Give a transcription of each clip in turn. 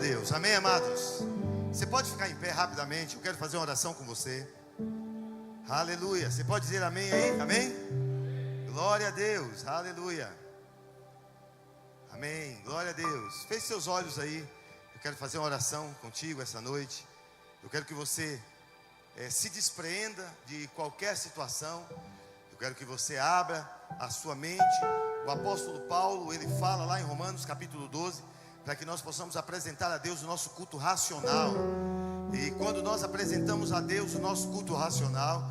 Deus. Amém, amados? Você pode ficar em pé rapidamente. Eu quero fazer uma oração com você. Aleluia. Você pode dizer amém aí? Amém? Glória a Deus. Aleluia. Amém. Glória a Deus. Feche seus olhos aí. Eu quero fazer uma oração contigo essa noite. Eu quero que você se despreenda de qualquer situação. Eu quero que você abra a sua mente. O apóstolo Paulo, ele fala lá em Romanos capítulo 12, para que nós possamos apresentar a Deus o nosso culto racional. E quando nós apresentamos a Deus o nosso culto racional,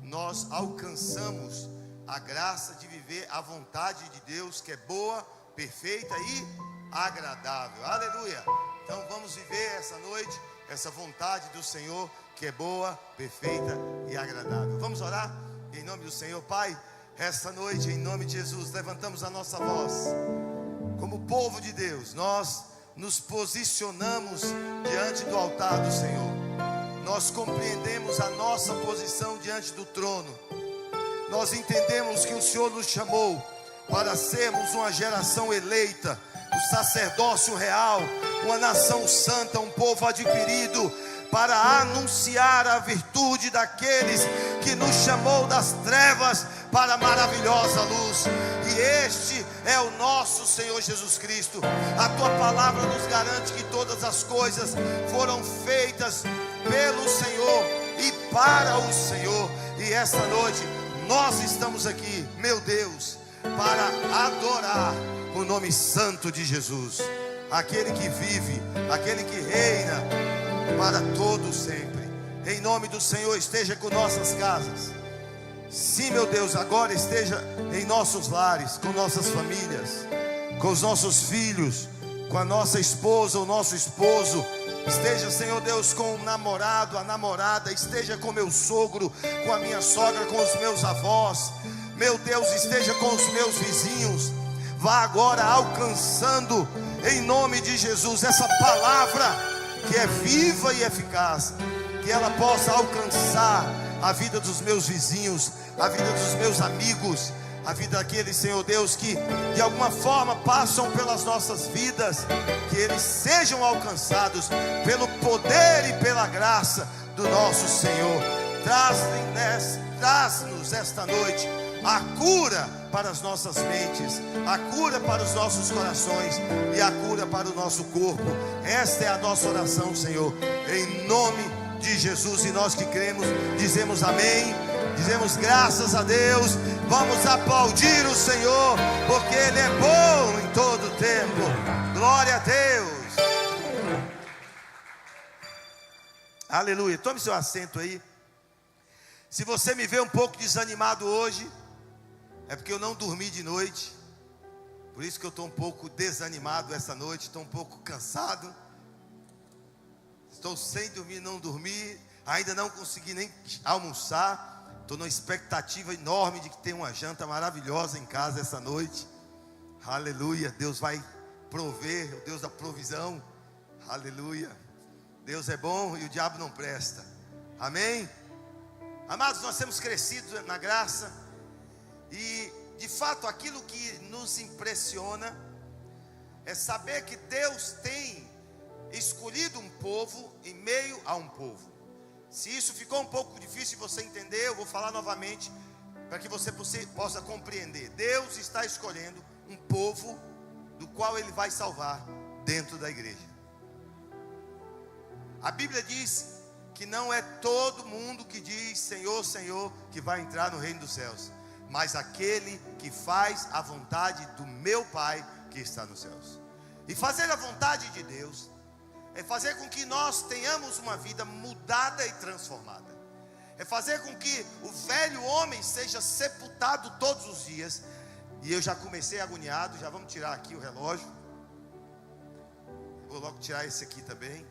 nós alcançamos a graça de viver a vontade de Deus, que é boa, perfeita e agradável. Aleluia. Então vamos viver essa noite essa vontade do Senhor, que é boa, perfeita e agradável. Vamos orar em nome do Senhor. Pai, esta noite, em nome de Jesus, levantamos a nossa voz como povo de Deus. Nós nos posicionamos diante do altar do Senhor. Nós compreendemos a nossa posição diante do trono. Nós entendemos que o Senhor nos chamou para sermos uma geração eleita, o sacerdócio real, uma nação santa, um povo adquirido, para anunciar a virtude daqueles que nos chamou das trevas para a maravilhosa luz. E este é o nosso Senhor Jesus Cristo. A tua palavra nos garante que todas as coisas foram feitas pelo Senhor e para o Senhor. E esta noite nós estamos aqui, meu Deus, para adorar o nome santo de Jesus, aquele que vive, aquele que reina para todo sempre. Em nome do Senhor, esteja com nossas casas. Sim, meu Deus, agora esteja em nossos lares, com nossas famílias, com os nossos filhos, com a nossa esposa, o nosso esposo. Esteja, Senhor Deus, com o namorado, a namorada. Esteja com meu sogro, com a minha sogra, com os meus avós. Meu Deus, esteja com os meus vizinhos. Vá agora alcançando, em nome de Jesus, essa palavra que é viva e eficaz, que ela possa alcançar a vida dos meus vizinhos, a vida dos meus amigos, a vida daqueles, Senhor Deus, que de alguma forma passam pelas nossas vidas, que eles sejam alcançados pelo poder e pela graça do nosso Senhor. Traz-nos esta noite a cura para as nossas mentes, a cura para os nossos corações e a cura para o nosso corpo. Esta é a nossa oração, Senhor, em nome de Jesus. E nós que cremos, dizemos amém, dizemos graças a Deus. Vamos aplaudir o Senhor, porque Ele é bom em todo o tempo. Glória a Deus. Aleluia. Tome seu assento aí. Se você me vê um pouco desanimado hoje, é porque eu não dormi de noite. Por isso que eu estou um pouco desanimado essa noite. Estou um pouco cansado. Estou sem dormir, não dormi. Ainda não consegui nem almoçar. Estou numa expectativa enorme de que tenha uma janta maravilhosa em casa essa noite. Aleluia. Deus vai prover, o Deus da provisão. Aleluia. Deus é bom e o diabo não presta. Amém? Amados, nós temos crescido na graça. E de fato aquilo que nos impressiona é saber que Deus tem escolhido um povo em meio a um povo. Se isso ficou um pouco difícil de você entender, eu vou falar novamente para que você possa compreender. Deus está escolhendo um povo do qual Ele vai salvar dentro da igreja. A Bíblia diz que não é todo mundo que diz Senhor, Senhor, que vai entrar no reino dos céus, mas aquele que faz a vontade do meu Pai que está nos céus. E fazer a vontade de Deus é fazer com que nós tenhamos uma vida mudada e transformada. É fazer com que o velho homem seja sepultado todos os dias. E eu já comecei agoniado. Já vamos tirar aqui o relógio. Vou logo tirar esse aqui também.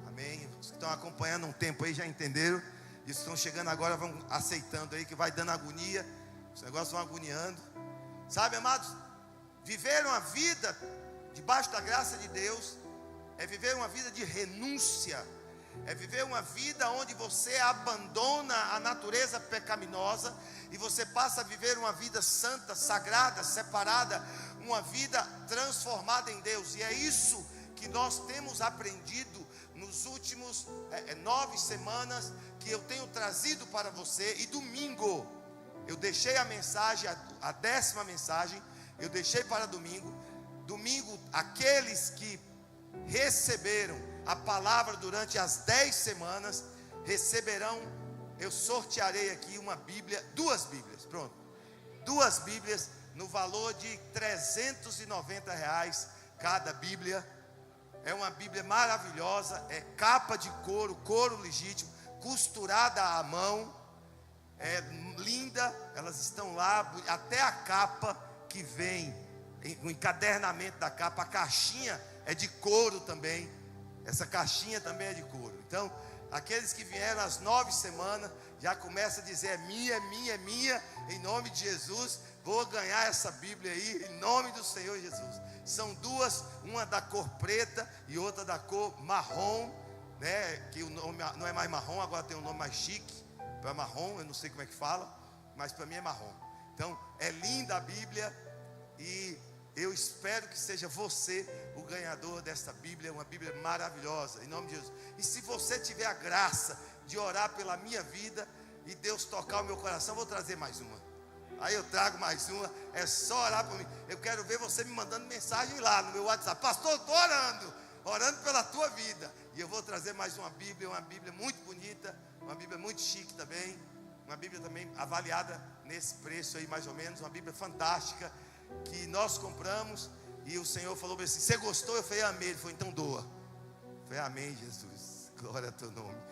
Amém. Os que estão acompanhando um tempo aí já entenderam. E os que estão chegando agora vão aceitando aí, que vai dando agonia. Os negócios vão agoniando. Sabe, amados, viver uma vida debaixo da graça de Deus é viver uma vida de renúncia. É viver uma vida onde você abandona a natureza pecaminosa e você passa a viver uma vida santa, sagrada, separada, uma vida transformada em Deus. E é isso que nós temos aprendido nos últimos 9 semanas, que eu tenho trazido para você. E domingo eu deixei a mensagem, a 10ª mensagem, eu deixei para domingo. Domingo, aqueles que receberam a palavra durante as 10 semanas, receberão, eu sortearei aqui uma Bíblia, 2 Bíblias, pronto, 2 Bíblias, no valor de R$390 cada Bíblia. É uma Bíblia maravilhosa, é capa de couro, couro legítimo, costurada à mão, é linda, elas estão lá, até a capa que vem, o encadernamento da capa, a caixinha é de couro também, essa caixinha também é de couro. Então, aqueles que vieram às 9 semanas, já começa a dizer, é minha, é minha, é minha, em nome de Jesus, vou ganhar essa Bíblia aí, em nome do Senhor Jesus. São 2, uma da cor preta e outra da cor marrom, né? Que o nome não é mais marrom, agora tem um nome mais chique, para marrom, eu não sei como é que fala, mas para mim é marrom. Então, é linda a Bíblia, e eu espero que seja você o ganhador desta Bíblia, uma Bíblia maravilhosa, em nome de Jesus. E se você tiver a graça de orar pela minha vida, e Deus tocar o meu coração, eu vou trazer mais uma. Aí eu trago mais uma, é só orar por mim. Eu quero ver você me mandando mensagem lá no meu WhatsApp: pastor, estou orando pela tua vida. E eu vou trazer mais uma Bíblia muito bonita, uma Bíblia muito chique também, uma Bíblia também avaliada nesse preço aí mais ou menos, uma Bíblia fantástica, que nós compramos. E o Senhor falou assim: você gostou? Eu falei, amém. Ele falou, então doa. Eu falei, amém, Jesus, glória a teu nome.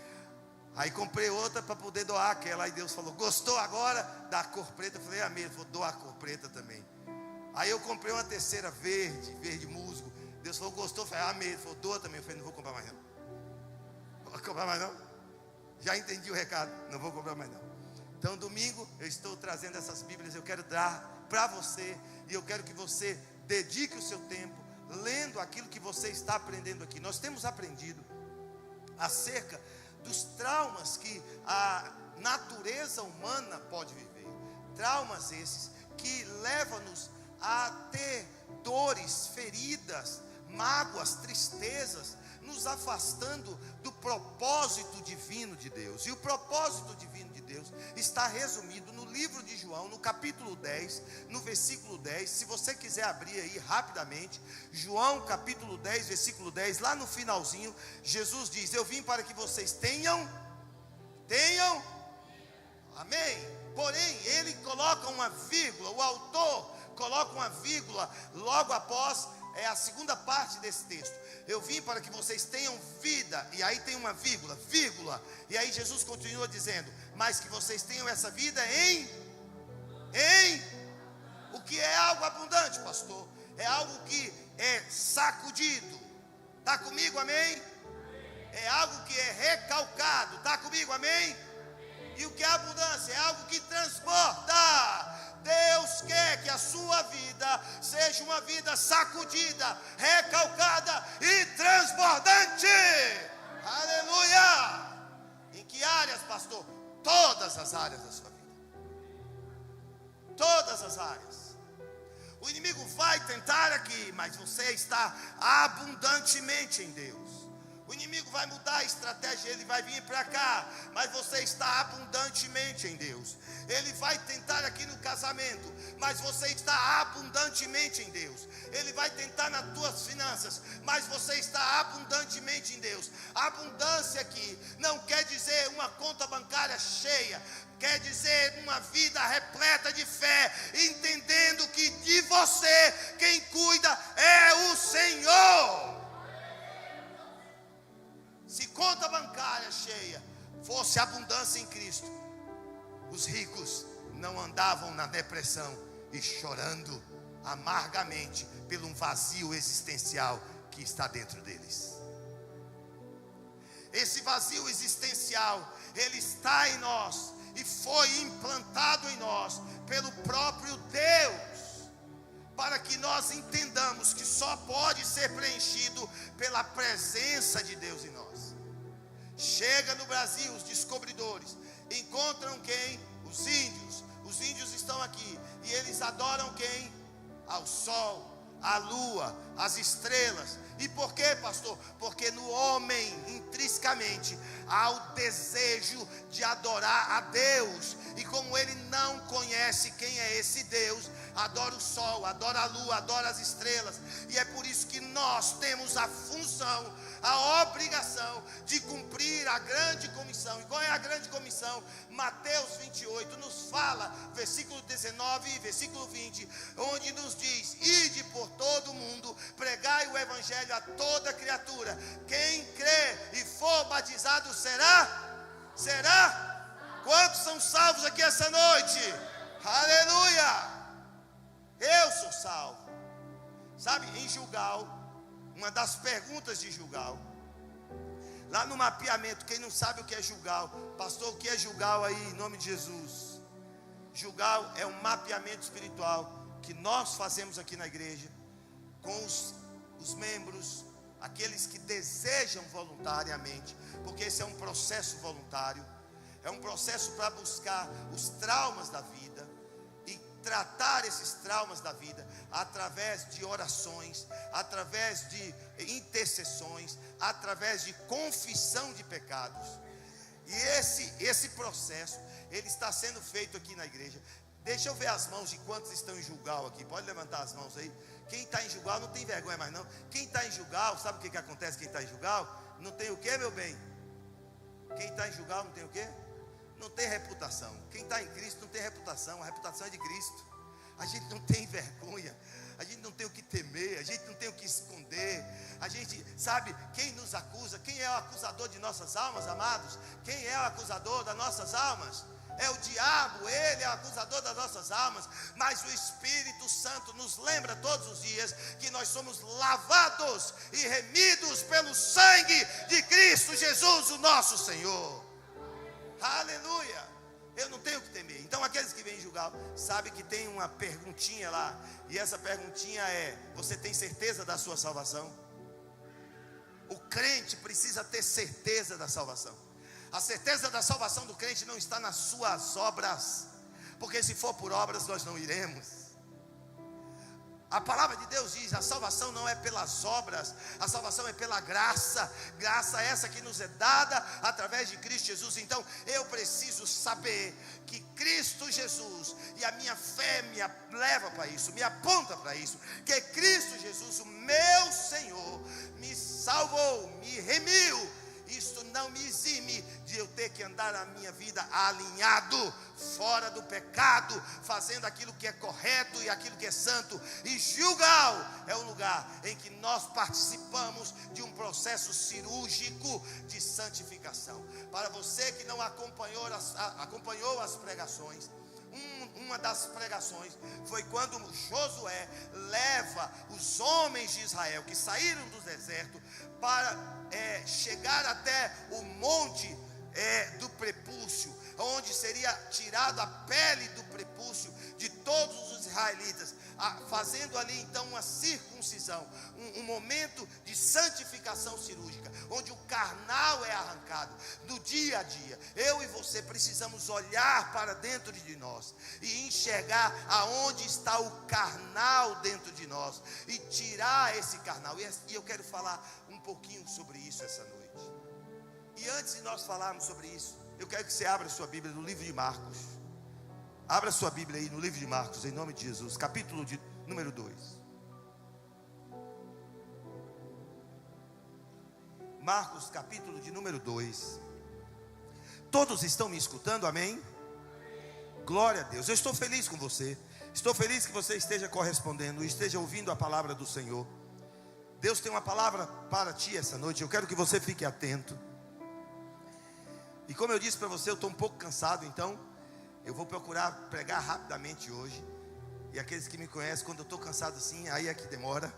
Aí comprei outra para poder doar aquela. Aí Deus falou, gostou agora da cor preta? Eu falei, amém. Ele falou, doa a cor preta também. Aí eu comprei uma terceira verde musgo. Deus falou, gostou? Eu falei, amém. Ele falou, doa também. Eu falei, não vou comprar mais não. Não vou comprar mais não? Já entendi o recado, não vou comprar mais não. Então domingo eu estou trazendo essas Bíblias. Eu quero dar para você, e eu quero que você dedique o seu tempo lendo aquilo que você está aprendendo aqui. Nós temos aprendido acerca dos traumas que a natureza humana pode viver. Traumas esses que levam-nos a ter dores, feridas, mágoas, tristezas, nos afastando do propósito divino de Deus. E o propósito divino de Deus está resumido no livro de João, no capítulo 10, no versículo 10. Se você quiser abrir aí rapidamente, João capítulo 10, versículo 10, lá no finalzinho, Jesus diz: eu vim para que vocês tenham, amém. Porém, ele coloca uma vírgula, o autor coloca uma vírgula logo após a segunda parte desse texto. Eu vim para que vocês tenham vida, e aí tem uma vírgula, e aí Jesus continua dizendo, mas que vocês tenham essa vida em o que é algo abundante, pastor, é algo que é sacudido, está comigo, amém? É algo que é recalcado, está comigo, amém? E o que é abundância? É algo que transborda. Deus quer que a sua vida seja uma vida sacudida, recalcada e transbordante. Aleluia! Em que áreas, pastor? Todas as áreas da sua vida. Todas as áreas. O inimigo vai tentar aqui, mas você está abundantemente em Deus. O inimigo vai mudar a estratégia, ele vai vir para cá, mas você está abundantemente em Deus. Ele vai tentar aqui no casamento, mas você está abundantemente em Deus. Ele vai tentar nas tuas finanças, mas você está abundantemente em Deus. Abundância aqui não quer dizer uma conta bancária cheia, quer dizer uma vida repleta de fé, entendendo que de você quem cuida é o Senhor. Se conta bancária cheia fosse abundância em Cristo, os ricos não andavam na depressão e chorando amargamente pelo um vazio existencial que está dentro deles. Esse vazio existencial, ele está em nós e foi implantado em nós pelo próprio Deus, para que nós entendamos que só pode ser preenchido pela presença de Deus em nós. Chega no Brasil os descobridores, encontram quem? Os índios estão aqui, e eles adoram quem? ao sol, à lua, às estrelas. E por quê, pastor? Porque no homem, intrinsecamente, há o desejo de adorar a Deus. E como ele não conhece quem é esse Deus, adora o sol, adora a lua, adora as estrelas. E é por isso que nós temos a função, a obrigação de cumprir a grande comissão. E qual é a grande comissão? Mateus 28 nos fala, versículo 19 e versículo 20, onde nos diz: ide por todo o mundo, pregai o evangelho a toda criatura. Quem crê e for batizado será. Quantos são salvos aqui essa noite? Aleluia! Eu sou salvo. Sabe, em Gilgal, uma das perguntas de Gilgal, lá no mapeamento, quem não sabe o que é Gilgal, pastor, o que é Gilgal aí, em nome de Jesus? Gilgal é um mapeamento espiritual que nós fazemos aqui na igreja, com os membros, aqueles que desejam voluntariamente, porque esse é um processo voluntário, é um processo para buscar os traumas da vida, tratar esses traumas da vida através de orações, através de intercessões, através de confissão de pecados. E esse processo, ele está sendo feito aqui na igreja. Deixa eu ver as mãos de quantos estão em Gilgal aqui. Pode levantar as mãos aí. Quem está em Gilgal não tem vergonha mais não. Quem está em Gilgal, sabe o que acontece? Quem está em Gilgal não tem o que, meu bem? Quem está em Gilgal não tem o que? Não tem reputação. Quem está em Cristo não tem reputação. A reputação é de Cristo. A gente não tem vergonha. A gente não tem o que temer. A gente não tem o que esconder. A gente sabe quem nos acusa. Quem é o acusador de nossas almas, amados? Quem é o acusador das nossas almas? É o diabo. Ele é o acusador das nossas almas. Mas o Espírito Santo nos lembra todos os dias que nós somos lavados e remidos pelo sangue de Cristo Jesus, o nosso Senhor. Aleluia. Eu não tenho o que temer. Então aqueles que vêm julgar, sabe que tem uma perguntinha lá. E essa perguntinha é: você tem certeza da sua salvação? O crente precisa ter certeza da salvação. A certeza da salvação do crente não está nas suas obras, porque se for por obras nós não iremos. A palavra de Deus diz: a salvação não é pelas obras, a salvação é pela graça. Graça essa que nos é dada através de Cristo Jesus. Então eu preciso saber que Cristo Jesus, e a minha fé me leva para isso, me aponta para isso, que Cristo Jesus, o meu Senhor, me salvou, me remiu. Isto não me exime de eu ter que andar a minha vida alinhado, fora do pecado, fazendo aquilo que é correto e aquilo que é santo. E Gilgal é o lugar em que nós participamos de um processo cirúrgico de santificação. Para você que não acompanhou as pregações, uma das pregações foi quando Josué leva os homens de Israel que saíram do deserto para chegar até o monte do prepúcio, onde seria tirado a pele do prepúcio de todos os israelitas, fazendo ali então uma circuncisão, um momento de santificação cirúrgica, onde o carnal é arrancado. No dia a dia, eu e você precisamos olhar para dentro de nós e enxergar aonde está o carnal dentro de nós e tirar esse carnal. E eu quero falar um pouquinho sobre isso essa noite. E antes de nós falarmos sobre isso, eu quero que você abra sua Bíblia no livro de Marcos. Abra sua Bíblia aí no livro de Marcos, em nome de Jesus, capítulo número 2. Marcos, capítulo de número 2. Todos estão me escutando, amém? Glória a Deus. Eu estou feliz com você. Estou feliz que você esteja correspondendo, esteja ouvindo a palavra do Senhor. Deus tem uma palavra para ti essa noite. Eu quero que você fique atento. E como eu disse para você, eu estou um pouco cansado, então eu vou procurar pregar rapidamente hoje. E aqueles que me conhecem, quando eu estou cansado assim, aí é que demora.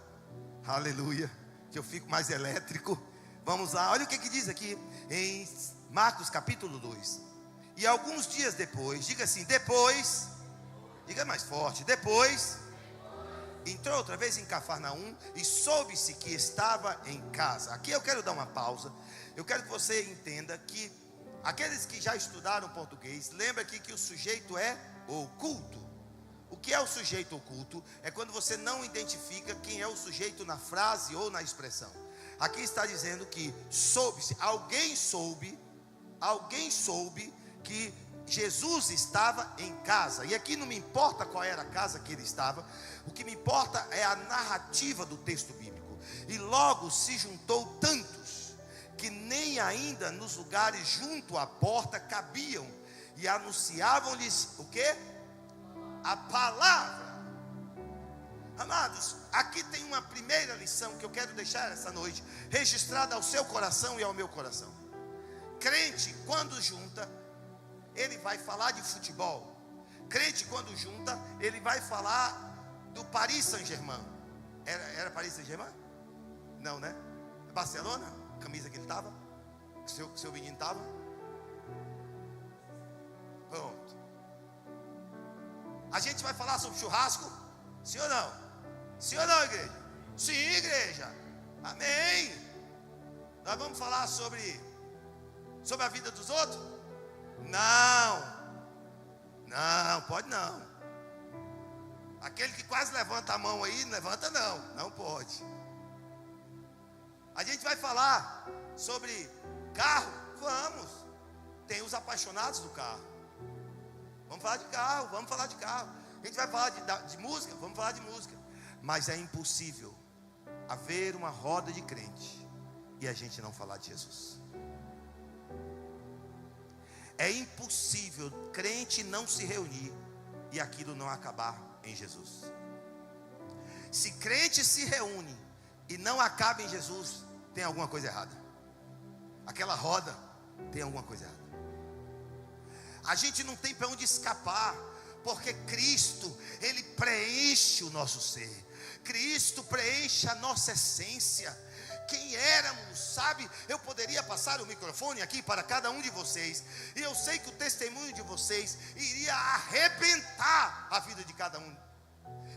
Aleluia. Que eu fico mais elétrico. Vamos lá, olha o que diz aqui em Marcos capítulo 2. E alguns dias depois, diga assim, depois, diga mais forte, depois, entrou outra vez em Cafarnaum e soube-se que estava em casa. Aqui eu quero dar uma pausa. Eu quero que você entenda que aqueles que já estudaram português, lembra aqui que o sujeito é oculto. O que é o sujeito oculto? É quando você não identifica quem é o sujeito na frase ou na expressão. Aqui está dizendo que soube-se, alguém soube que Jesus estava em casa. E aqui não me importa qual era a casa que ele estava, o que me importa é a narrativa do texto bíblico. E logo se juntou tantos, que nem ainda nos lugares junto à porta cabiam, e anunciavam-lhes o quê? A palavra. Amados, aqui tem uma primeira lição que eu quero deixar essa noite, registrada ao seu coração e ao meu coração. Crente, quando junta, ele vai falar de futebol. Crente, quando junta, ele vai falar do Paris Saint-Germain. Era Paris Saint-Germain? Não, né? Barcelona? A camisa que ele estava? Que seu menino estava? Pronto. A gente vai falar sobre churrasco? Sim ou não? Sim ou não, igreja? Sim, igreja. Amém. Nós vamos falar sobre a vida dos outros? Não, pode não. Aquele que quase levanta a mão aí, não levanta não pode. A gente vai falar sobre carro? Vamos. Tem os apaixonados do carro. Vamos falar de carro, A gente vai falar de música? Vamos falar de música. Mas é impossível haver uma roda de crente e a gente não falar de Jesus. É impossível crente não se reunir e aquilo não acabar em Jesus. Se crente se reúne e não acaba em Jesus, tem alguma coisa errada. Aquela roda tem alguma coisa errada. A gente não tem para onde escapar, porque Cristo, Ele preenche o nosso ser. Cristo preenche a nossa essência. Quem éramos, sabe? Eu poderia passar o microfone aqui para cada um de vocês, e eu sei que o testemunho de vocês iria arrebentar a vida de cada um.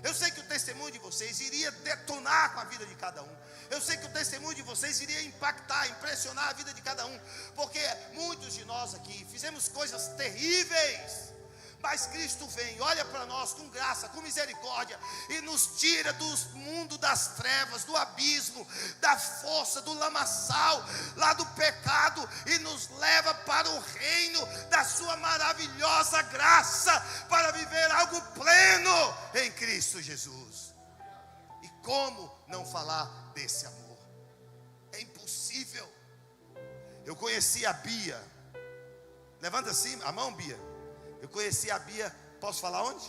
Eu sei que o testemunho de vocês iria detonar com a vida de cada um. Eu sei que o testemunho de vocês iria impactar, impressionar a vida de cada um, porque muitos de nós aqui fizemos coisas terríveis, mas Cristo vem, olha para nós com graça, com misericórdia, e nos tira do mundo das trevas, do abismo, da força, do lamaçal, lá do pecado, e nos leva para o reino da sua maravilhosa graça, para viver algo pleno em Cristo Jesus. E como não falar desse amor? É impossível. Eu conheci a Bia. Levanta assim a mão, Bia. Eu conheci a Bia, posso falar onde?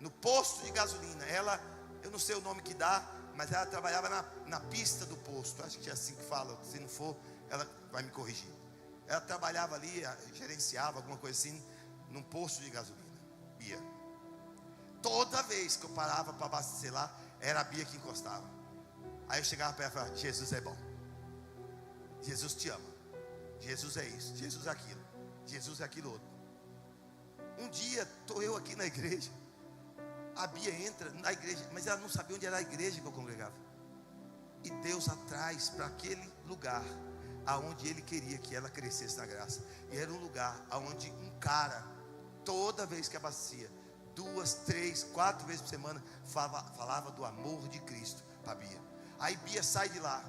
No posto de gasolina. Ela, eu não sei o nome que dá, mas ela trabalhava na pista do posto. Acho que é assim que fala. Se não for, ela vai me corrigir. Ela trabalhava ali, gerenciava alguma coisa assim, num posto de gasolina. Bia. Toda vez que eu parava para abastecer lá, era a Bia que encostava. Aí eu chegava para ela e falava: Jesus é bom. Jesus te ama. Jesus é isso, Jesus é aquilo, Jesus é aquilo outro. Um dia, estou eu aqui na igreja, a Bia entra na igreja, mas ela não sabia onde era a igreja que eu congregava. E Deus a traz para aquele lugar aonde Ele queria que ela crescesse na graça. E era um lugar aonde um cara, toda vez que abastecia, 2, 3, 4 vezes por semana, falava do amor de Cristo para Bia. Aí Bia sai de lá,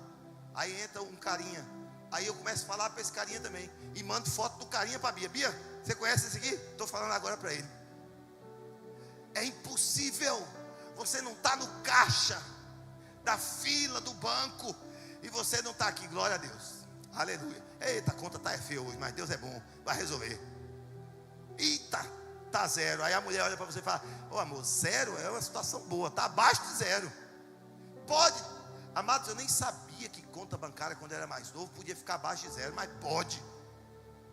aí entra um carinha, aí eu começo a falar para esse carinha também, e mando foto do carinha para Bia. Bia, você conhece esse aqui? Estou falando agora para ele. É impossível. Você não está no caixa da fila do banco e você não está aqui. Glória a Deus, aleluia. Eita, a conta está feia hoje, mas Deus é bom, vai resolver. Eita, está zero. Aí a mulher olha para você e fala: ô amor, zero é uma situação boa, está abaixo de zero. Pode, amados, eu nem sabia que conta bancária, quando eu era mais novo, podia ficar abaixo de zero, mas pode.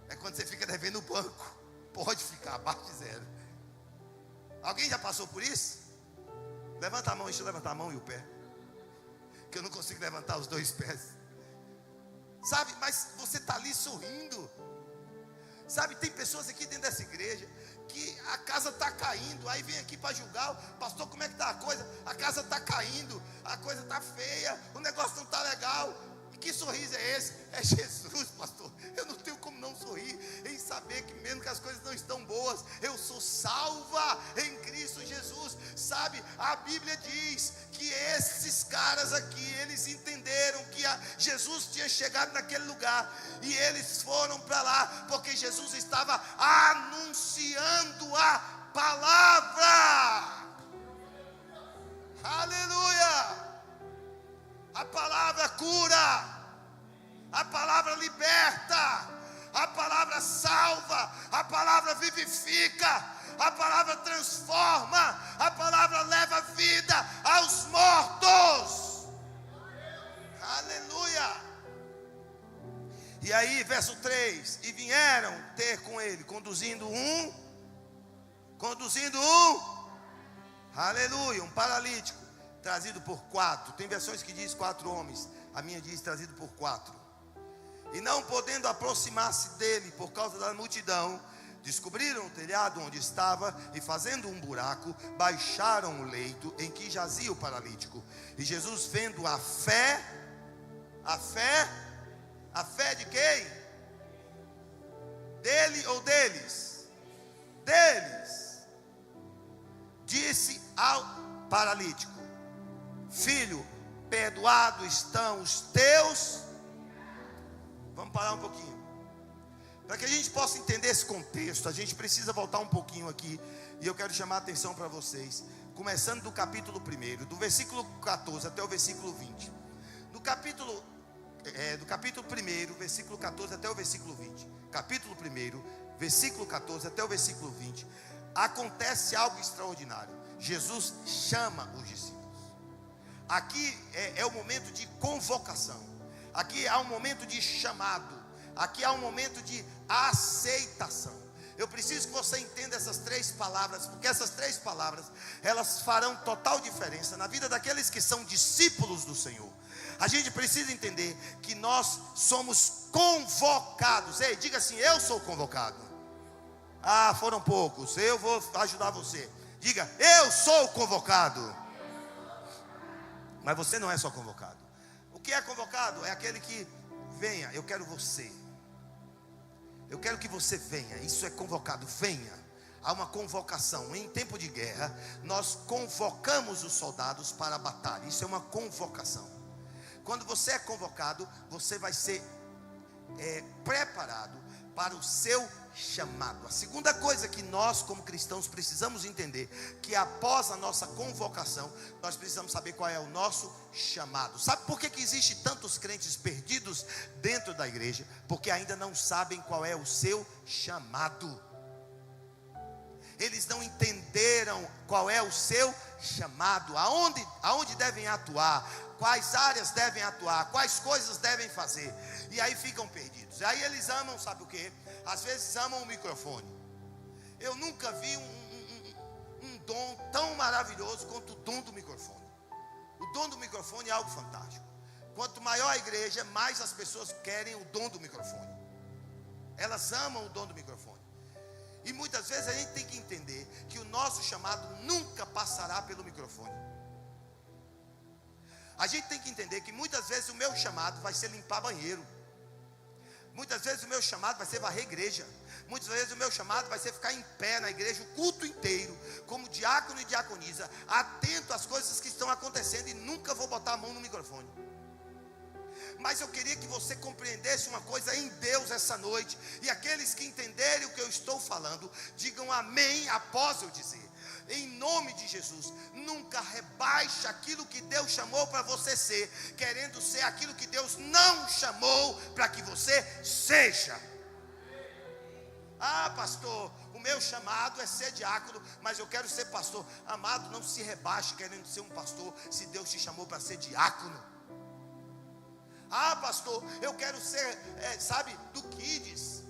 É quando você fica devendo no banco, pode ficar abaixo de zero. Alguém já passou por isso? Levanta a mão, deixa eu levantar a mão e o pé, que eu não consigo levantar os dois pés. Sabe, mas você está ali sorrindo. Sabe, tem pessoas aqui dentro dessa igreja que a casa está caindo, aí vem aqui para julgar: pastor, como é que está a coisa? A casa está caindo, a coisa está feia, o negócio não está legal. E que sorriso é esse? É Jesus, pastor. Eu não tenho como não sorrir em saber que mesmo dizendo que as coisas não estão boas. Eu sou salva em Cristo Jesus. Sabe, a Bíblia diz que esses caras aqui, eles entenderam que Jesus tinha chegado naquele lugar, e eles foram para lá, porque Jesus estava anunciando a palavra. Aleluia! A palavra cura, a palavra liberta, a palavra salva, a palavra vivifica, a palavra transforma, a palavra leva vida aos mortos. Aleluia! E aí, verso 3: e vieram ter com ele, conduzindo um, aleluia, um paralítico, trazido por 4. Tem versões que diz 4 homens, a minha diz trazido por 4. E não podendo aproximar-se dele por causa da multidão, descobriram o telhado onde estava, e fazendo um buraco, baixaram o leito em que jazia o paralítico. E Jesus, vendo a fé de quem? Dele ou deles? Deles. Disse ao paralítico: filho, perdoado estão os teus. Vamos parar um pouquinho. Para que a gente possa entender esse contexto, a gente precisa voltar um pouquinho aqui. E eu quero chamar a atenção para vocês, começando do capítulo 1, do versículo 14 até o versículo 20. Do capítulo 1, versículo 14 até o versículo 20. Capítulo 1, versículo 14 até o versículo 20. Acontece algo extraordinário. Jesus chama os discípulos. Aqui é o momento de convocação. Aqui há um momento de chamado. Aqui há um momento de aceitação. Eu preciso que você entenda essas 3 palavras, porque essas 3 palavras, elas farão total diferença na vida daqueles que são discípulos do Senhor. A gente precisa entender que nós somos convocados. Ei, diga assim: eu sou convocado. Ah, foram poucos, eu vou ajudar você. Diga: eu sou convocado. Mas você não é só convocado. O que é convocado? É aquele que venha, eu quero você. Eu quero que você venha. Isso é convocado, venha. Há uma convocação. Em tempo de guerra, nós convocamos os soldados para a batalha. Isso é uma convocação. Quando você é convocado, você vai ser preparado para o seu chamado. A segunda coisa que nós, como cristãos, precisamos entender, que após a nossa convocação, nós precisamos saber qual é o nosso chamado. Sabe por que existe tantos crentes perdidos dentro da igreja? Porque ainda não sabem qual é o seu chamado. Eles não entenderam qual é o seu chamado, aonde devem atuar, quais áreas devem atuar, quais coisas devem fazer, e aí ficam perdidos. Aí eles amam, sabe o que? Às vezes amam o microfone. Eu nunca vi um dom tão maravilhoso quanto o dom do microfone. O dom do microfone é algo fantástico. Quanto maior a igreja, mais as pessoas querem o dom do microfone. Elas amam o dom do microfone. E muitas vezes a gente tem que entender que o nosso chamado nunca passará pelo microfone. A gente tem que entender que muitas vezes o meu chamado vai ser limpar banheiro. Muitas vezes o meu chamado vai ser varrer igreja. Muitas vezes o meu chamado vai ser ficar em pé na igreja o culto inteiro, como diácono e diaconisa, atento às coisas que estão acontecendo, e nunca vou botar a mão no microfone. Mas eu queria que você compreendesse uma coisa em Deus essa noite. E aqueles que entenderem o que eu estou falando, digam amém após eu dizer. Em nome de Jesus, nunca rebaixe aquilo que Deus chamou para você ser, querendo ser aquilo que Deus não chamou para que você seja. Ah, pastor, o meu chamado é ser diácono, mas eu quero ser pastor. Amado, não se rebaixe querendo ser um pastor, se Deus te chamou para ser diácono. Ah, pastor, eu quero ser, do Kids.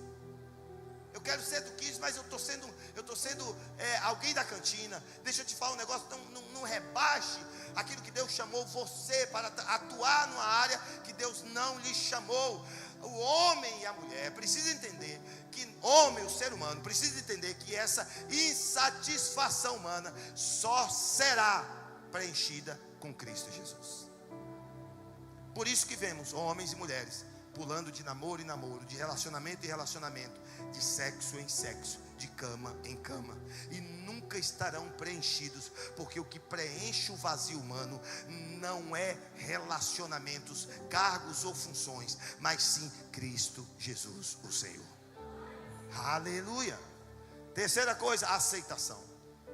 Eu quero ser do Kids, mas eu estou sendo alguém da cantina. Deixa eu te falar um negócio, não rebaixe aquilo que Deus chamou você para atuar numa área que Deus não lhe chamou. O homem e a mulher precisam entender que o ser humano precisa entender que essa insatisfação humana só será preenchida com Cristo Jesus. Por isso que vemos homens e mulheres pulando de namoro em namoro, de relacionamento em relacionamento, de sexo em sexo, de cama em cama, e nunca estarão preenchidos, porque o que preenche o vazio humano não é relacionamentos, cargos ou funções, mas sim Cristo Jesus, o Senhor. Aleluia. Terceira coisa, a aceitação.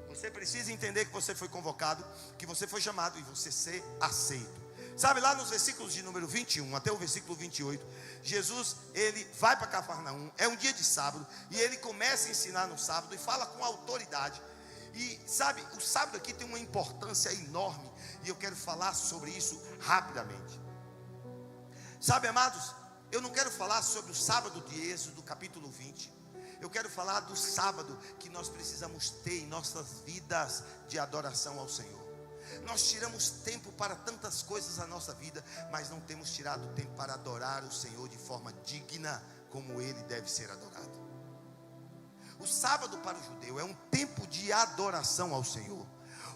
Você precisa entender que você foi convocado, que você foi chamado, e você ser aceito. Sabe, lá nos versículos de número 21 até o versículo 28, Jesus, ele vai para Cafarnaum, é um dia de sábado, e ele começa a ensinar no sábado, e fala com autoridade. E sabe, o sábado aqui tem uma importância enorme, e eu quero falar sobre isso rapidamente. Sabe, amados, eu não quero falar sobre o sábado de Êxodo, capítulo 20. Eu quero falar do sábado que nós precisamos ter em nossas vidas de adoração ao Senhor. Nós tiramos tempo para tantas coisas na nossa vida, mas não temos tirado tempo para adorar o Senhor de forma digna, como Ele deve ser adorado. O sábado para o judeu é um tempo de adoração ao Senhor.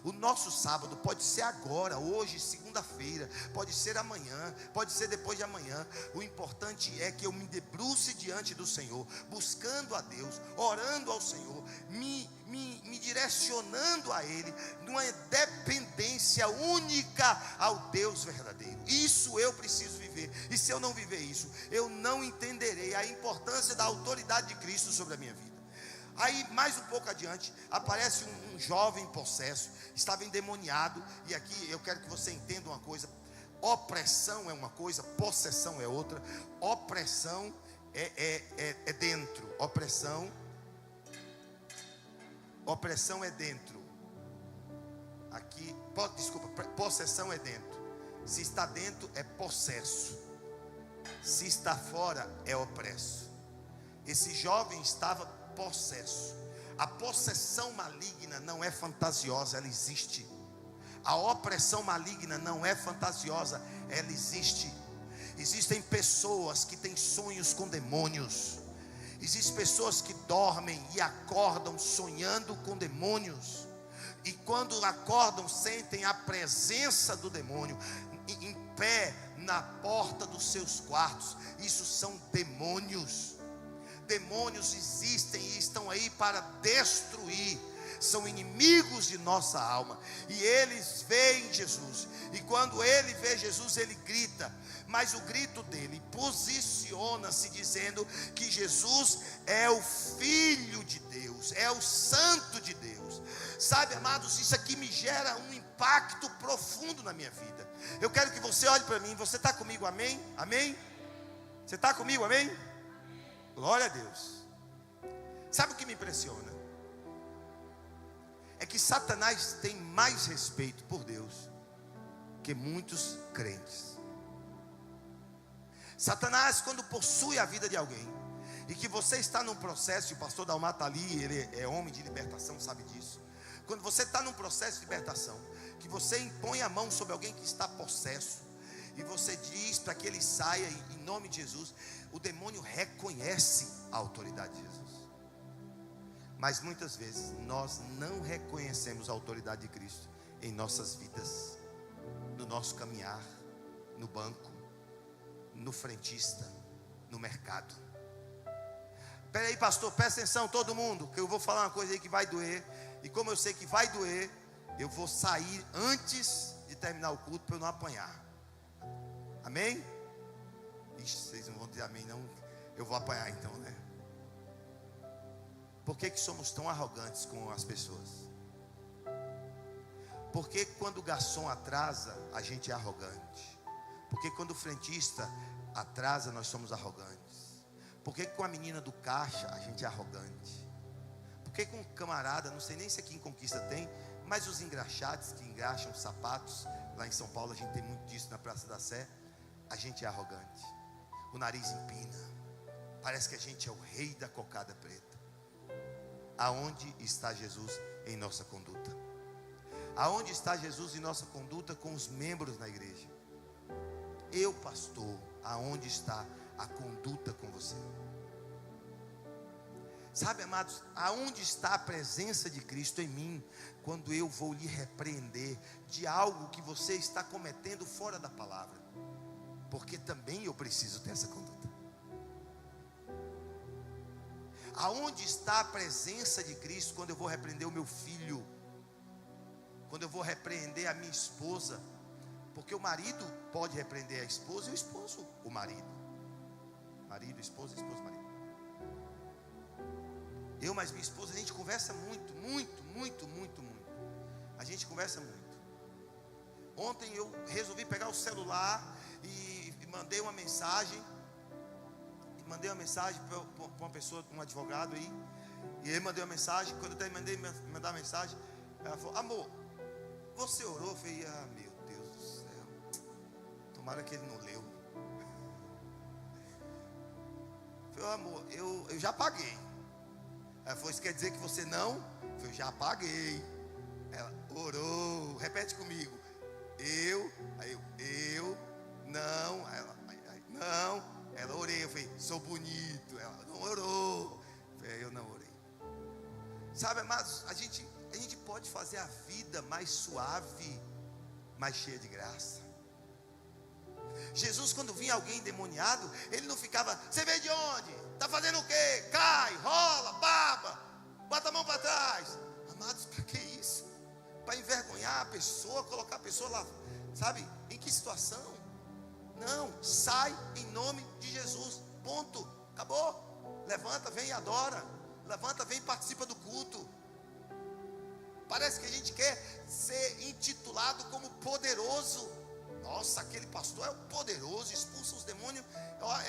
O nosso sábado pode ser agora, hoje, segunda-feira, pode ser amanhã, pode ser depois de amanhã. O importante é que eu me debruce diante do Senhor, buscando a Deus, orando ao Senhor, me direcionando a Ele, numa dependência única ao Deus verdadeiro. Isso eu preciso viver, e se eu não viver isso, eu não entenderei a importância da autoridade de Cristo sobre a minha vida. Aí mais um pouco adiante, aparece um jovem possesso, estava endemoniado. E aqui eu quero que você entenda uma coisa: opressão é uma coisa, possessão é outra. Opressão é dentro, opressão é dentro. Aqui, possessão é dentro. Se está dentro é possesso, se está fora é opresso. Esse jovem estava possesso. A possessão maligna não é fantasiosa, ela existe. A opressão maligna não é fantasiosa, ela existe. Existem pessoas que têm sonhos com demônios. Existem pessoas que dormem e acordam sonhando com demônios. E quando acordam, sentem a presença do demônio em pé na porta dos seus quartos. Isso são demônios. Demônios existem e estão aí para destruir. São inimigos de nossa alma. E eles veem Jesus. E quando ele vê Jesus, ele grita. Mas o grito dele posiciona-se dizendo que Jesus é o Filho de Deus, é o Santo de Deus. Sabe, amados, isso aqui me gera um impacto profundo na minha vida. Eu quero que você olhe para mim. Você está comigo, amém? Amém? Você está comigo, amém? Glória a Deus. Sabe o que me impressiona? É que Satanás tem mais respeito por Deus que muitos crentes. Satanás, quando possui a vida de alguém, e que você está num processo, e o pastor Dalmar está ali, ele é homem de libertação, sabe disso. Quando você está num processo de libertação, que você impõe a mão sobre alguém que está possesso, e você diz para que ele saia em nome de Jesus, o demônio reconhece a autoridade de Jesus. Mas muitas vezes nós não reconhecemos a autoridade de Cristo em nossas vidas, no nosso caminhar, no banco, no frentista, no mercado. Espera aí, pastor, presta atenção todo mundo, que eu vou falar uma coisa aí que vai doer. E como eu sei que vai doer, eu vou sair antes de terminar o culto para eu não apanhar. Amém? Ixi, vocês não vão dizer amém não. Eu vou apanhar então, né? Por que somos tão arrogantes com as pessoas? Porque quando o garçom atrasa, a gente é arrogante. Porque quando o frentista atrasa, nós somos arrogantes. Porque com a menina do caixa, a gente é arrogante. Porque com o camarada, não sei nem se aqui em Conquista tem, mas os engraxados que engraxam sapatos, lá em São Paulo a gente tem muito disso na Praça da Sé, a gente é arrogante. O nariz empina. Parece que a gente é o rei da cocada preta. Aonde está Jesus em nossa conduta? Aonde está Jesus em nossa conduta com os membros na igreja? Eu, pastor, aonde está a conduta com você? Sabe, amados, aonde está a presença de Cristo em mim, quando eu vou lhe repreender de algo que você está cometendo fora da palavra? porque também eu preciso ter essa conduta. Aonde está a presença de Cristo quando eu vou repreender o meu filho? Quando eu vou repreender a minha esposa? Porque o marido pode repreender a esposa e o esposo o marido. Marido, esposa, esposa, marido. Eu mais minha esposa, a gente conversa muito. A gente conversa muito. Ontem eu resolvi pegar o celular e mandei uma mensagem. Mandei uma mensagem para uma pessoa, um advogado aí. E aí mandei uma mensagem. Quando eu terminei de mandar a mensagem, ela falou: amor, você orou? Eu falei: ah, meu Deus do céu, tomara que ele não leu. Eu falei: amor, eu já paguei. Ela falou: isso quer dizer que você não? Eu falei: eu já paguei. Ela orou, repete comigo. Eu, não. Não. Ela orei. Eu falei: sou bonito. Ela não orou. Eu falei: eu não orei. Sabe, amados, a gente pode fazer a vida mais suave, mais cheia de graça. Jesus, quando vinha alguém endemoniado, ele não ficava: você veio de onde? Está fazendo o quê? Cai, rola, baba, bota a mão para trás. Amados, para que isso? Para envergonhar a pessoa, colocar a pessoa lá, sabe, em que situação? Não, sai em nome de Jesus, ponto, acabou. Levanta, vem e adora. Levanta, vem e participa do culto. Parece que a gente quer ser intitulado como poderoso. Nossa, aquele pastor é o poderoso, expulsa os demônios,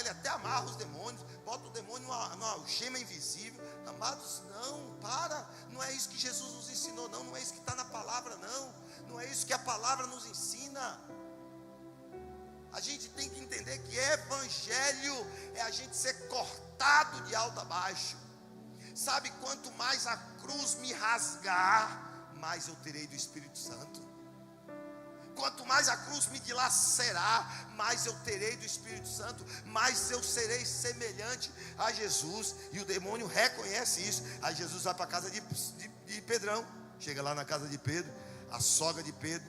ele até amarra os demônios, bota o demônio numa algema invisível. Amados, não é isso que Jesus nos ensinou, não é isso que está na palavra, não é isso que a palavra nos ensina. A gente tem que entender que evangelho é a gente ser cortado de alto a baixo. Sabe, quanto mais a cruz me rasgar, mais eu terei do Espírito Santo. Quanto mais a cruz me dilacerar, mais eu terei do Espírito Santo, mais eu serei semelhante a Jesus. E o demônio reconhece isso. Aí Jesus vai para a casa de Pedrão. Chega lá na casa de Pedro, a sogra de Pedro,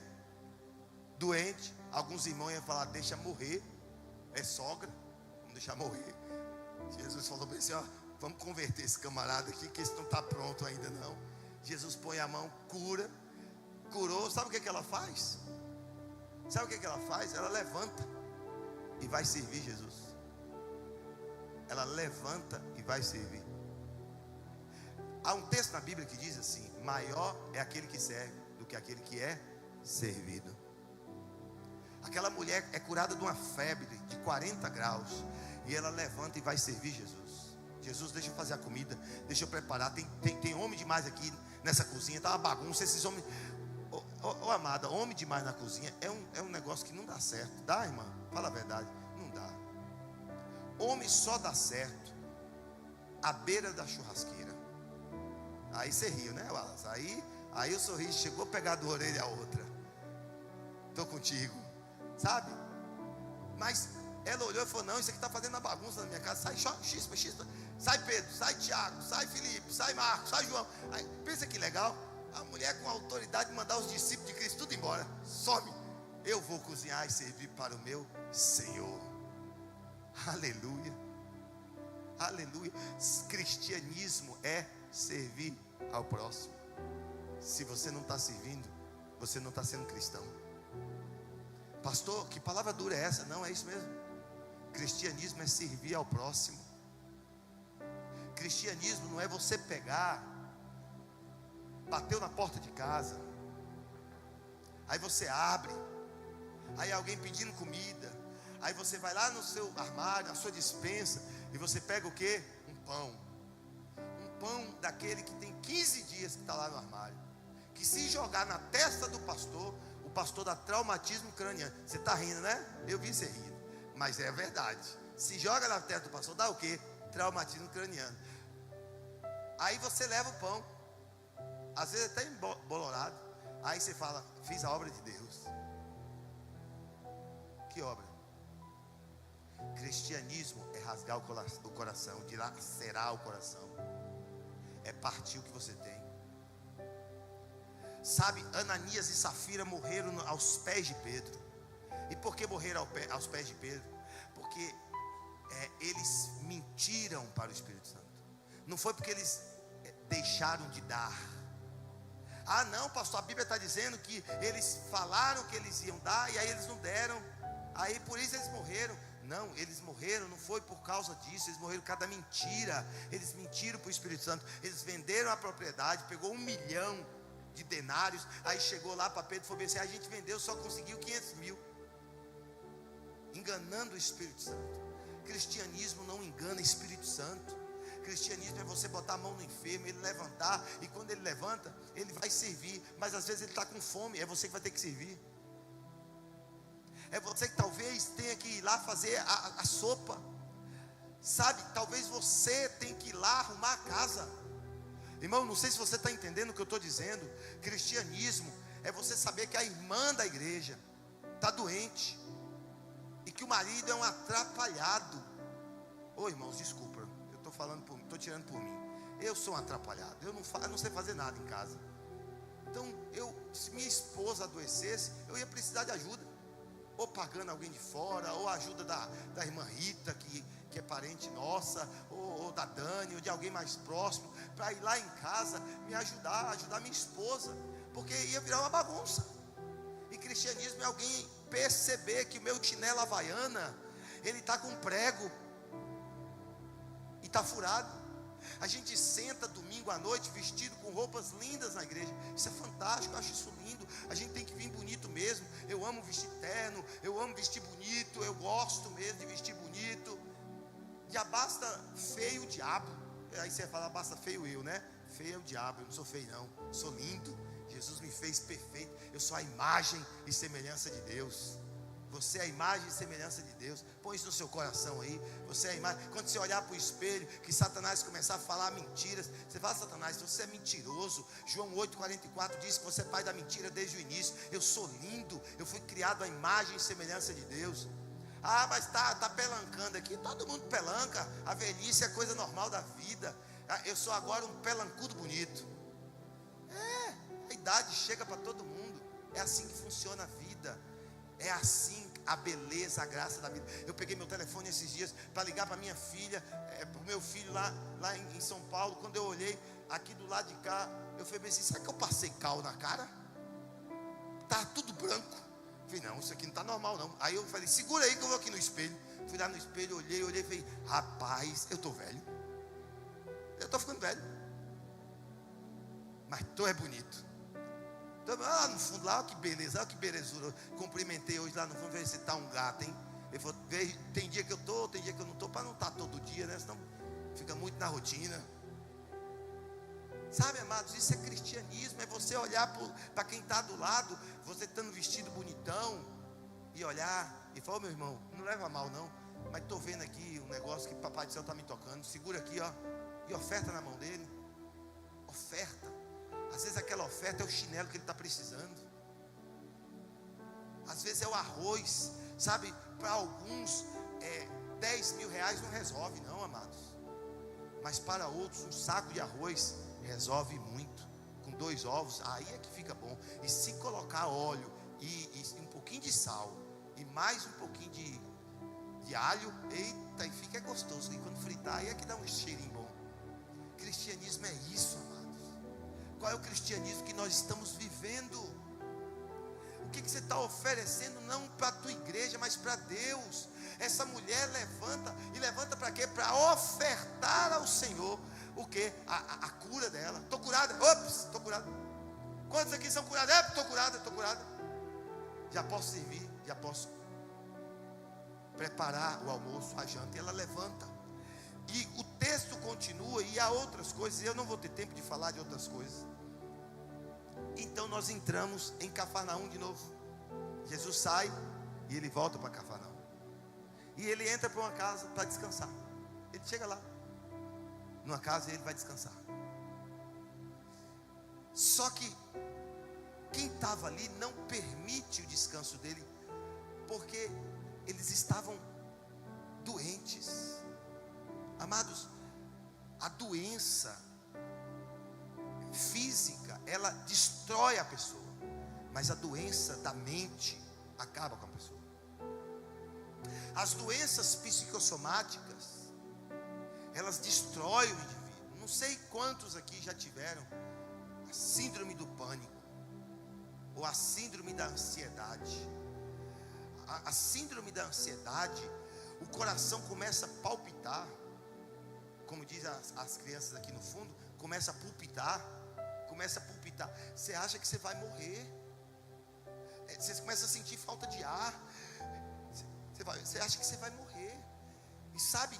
doente. Alguns irmãos iam falar: deixa morrer, é sogra, vamos deixar morrer. Jesus falou bem assim: ó, vamos converter esse camarada aqui, que esse não está pronto ainda não. Jesus põe a mão, curou. Sabe o que ela faz? Sabe o que ela faz? Ela levanta e vai servir Jesus. Ela levanta e vai servir. Há um texto na Bíblia que diz assim: maior é aquele que serve do que aquele que é servido. Aquela mulher é curada de uma febre de 40 graus, e ela levanta e vai servir Jesus. Jesus, deixa eu fazer a comida, deixa eu preparar. Tem homem demais aqui nessa cozinha, está uma bagunça. Esses homens, amada, homem demais na cozinha é um negócio que não dá certo. Dá, irmã? Fala a verdade, não dá. Homem só dá certo à beira da churrasqueira. Aí você riu, né, Wallace? Aí o sorriso chegou a pegar de uma orelha a outra. Estou contigo, sabe? Mas ela olhou e falou: não, isso aqui está fazendo uma bagunça na minha casa. Sai chispa. Sai Pedro, sai Tiago, sai Felipe, sai Marcos, sai João. Aí, pensa que legal. A mulher com a autoridade de mandar os discípulos de Cristo tudo embora. Some. Eu vou cozinhar e servir para o meu Senhor. Aleluia. Aleluia. Cristianismo é servir ao próximo. Se você não está servindo, você não está sendo cristão. Pastor, que palavra dura é essa? Não, é isso mesmo. Cristianismo é servir ao próximo. Cristianismo não é você pegar, bateu na porta de casa, aí você abre, aí alguém pedindo comida, aí você vai lá no seu armário, na sua despensa, e você pega o quê? Um pão daquele que tem 15 dias que está lá no armário, que se jogar na testa do pastor, o pastor dá traumatismo craniano. Você está rindo, né? Eu vi você rindo, mas é verdade. Se joga na testa do pastor, dá o quê? Traumatismo craniano. Aí você leva o pão, às vezes até embolorado. Aí você fala: fiz a obra de Deus. Que obra? Cristianismo é rasgar o coração, dilacerar o coração, é partir o que você tem. Sabe, Ananias e Safira morreram aos pés de Pedro. E por que morreram aos pés de Pedro? Porque eles mentiram para o Espírito Santo. Não foi porque eles deixaram de dar. Ah não, pastor, a Bíblia está dizendo que eles falaram que eles iam dar, e aí eles não deram, aí por isso eles morreram. Não, eles morreram, não foi por causa disso, eles morreram por causa da mentira. Eles mentiram para o Espírito Santo, eles venderam a propriedade, pegou 1 milhão de denários, aí chegou lá para Pedro e falou assim: a gente vendeu, só conseguiu 500 mil, enganando o Espírito Santo. Cristianismo não engana Espírito Santo. Cristianismo é você botar a mão no enfermo, ele levantar, e quando ele levanta, ele vai servir, mas às vezes ele está com fome, é você que vai ter que servir. É você que talvez tenha que ir lá fazer a sopa, sabe? Talvez você tenha que ir lá arrumar a casa. Irmão, não sei se você está entendendo o que eu estou dizendo. Cristianismo é você saber que a irmã da igreja está doente, e que o marido é um atrapalhado. Ô irmãos, desculpa, eu estou falando por mim, estou tirando por mim. Eu sou um atrapalhado, eu não sei fazer nada em casa. Então, se minha esposa adoecesse, eu ia precisar de ajuda, ou pagando alguém de fora, ou a ajuda da irmã Rita, que é parente nossa, ou da Dani, ou de alguém mais próximo, para ir lá em casa, me ajudar minha esposa, porque ia virar uma bagunça. E cristianismo é alguém perceber que o meu chinelo havaiana, ele está com prego, e está furado. A gente senta domingo à noite vestido com roupas lindas na igreja. Isso é fantástico, eu acho isso lindo. A gente tem que vir bonito mesmo. Eu amo vestir terno, eu amo vestir bonito, eu gosto mesmo de vestir bonito. Já basta feio o diabo. Aí você vai falar, basta feio eu, né? Feio é o diabo, eu não sou feio não, eu sou lindo. Jesus me fez perfeito, eu sou a imagem e semelhança de Deus. Você é a imagem e semelhança de Deus. Põe isso no seu coração aí. Você é a imagem. Quando você olhar para o espelho, que Satanás começar a falar mentiras, você fala: Satanás, você é mentiroso. João 8,44 diz que você é pai da mentira desde o início. Eu sou lindo, eu fui criado à imagem e semelhança de Deus. Ah, mas tá pelancando aqui. Todo mundo pelanca. A velhice é coisa normal da vida. Eu sou agora um pelancudo bonito. A idade chega para todo mundo. É assim que funciona a vida. É assim a beleza, a graça da vida. Eu peguei meu telefone esses dias para ligar para minha filha, para o meu filho lá em São Paulo. Quando eu olhei aqui do lado de cá, eu falei assim: será que eu passei cal na cara? Tá tudo branco. Eu falei: não, isso aqui não está normal não. Aí eu falei: segura aí que eu vou aqui no espelho. Fui lá no espelho, olhei e falei: rapaz, eu estou velho. Eu estou ficando velho, mas tu é bonito. Lá no fundo, lá, que beleza, olha que belezura. Cumprimentei hoje lá no fundo, ver se está um gato, hein? Ele falou: tem dia que eu estou, tem dia que eu não estou, para não estar todo dia, né? Senão fica muito na rotina. Sabe, amados, isso é cristianismo. É você olhar para quem está do lado, você estando vestido bonitão, e olhar e falar: ô meu irmão, não leva mal não, mas estou vendo aqui um negócio que o Papai do Céu está me tocando. Segura aqui, ó, e oferta na mão dele. Oferta. Às vezes aquela oferta é o chinelo que ele está precisando. Às vezes é o arroz. Sabe, para alguns 10 mil reais não resolve não, amados. Mas para outros um saco de arroz resolve muito. Com 2 ovos, aí é que fica bom. E se colocar óleo e um pouquinho de sal e mais um pouquinho de alho, eita, e fica gostoso. E quando fritar, aí é que dá um cheirinho bom. Cristianismo é isso, amados. Qual é o cristianismo que nós estamos vivendo? O que você está oferecendo? Não para a tua igreja, mas para Deus. Essa mulher levanta. E levanta para quê? Para ofertar ao Senhor o quê? A cura dela. Estou curada. Ops, estou curada. Quantos aqui são curados? Estou curada, estou curada. Já posso servir, já posso preparar o almoço, a janta. E ela levanta. E o texto continua, e há outras coisas, e eu não vou ter tempo de falar de outras coisas. Então nós entramos em Cafarnaum de novo. Jesus sai e ele volta para Cafarnaum. E ele entra para uma casa para descansar. Ele chega lá, numa casa, e ele vai descansar. Só que quem estava ali não permite o descanso dele, porque eles estavam doentes. Amados, a doença física, ela destrói a pessoa, mas a doença da mente acaba com a pessoa. As doenças psicossomáticas, elas destroem o indivíduo. Não sei quantos aqui já tiveram a síndrome do pânico, ou a síndrome da ansiedade. A síndrome da ansiedade, o coração começa a palpitar, como diz as crianças aqui no fundo, começa a palpitar. Você acha que você vai morrer, você começa a sentir falta de ar, você acha que você vai morrer. E sabe,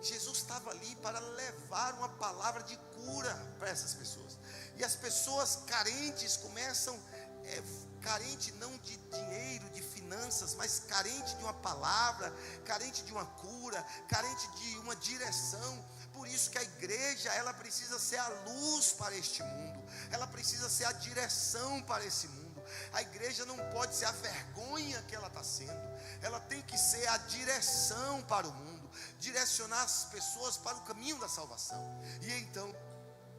Jesus estava ali para levar uma palavra de cura para essas pessoas. E as pessoas carentes começam, carente não de dinheiro, de finanças, mas carente de uma palavra, carente de uma cura, carente de uma direção. Por isso que a igreja, ela precisa ser a luz para este mundo, ela precisa ser a direção para esse mundo. A igreja não pode ser a vergonha que ela está sendo, ela tem que ser a direção para o mundo, direcionar as pessoas para o caminho da salvação. E então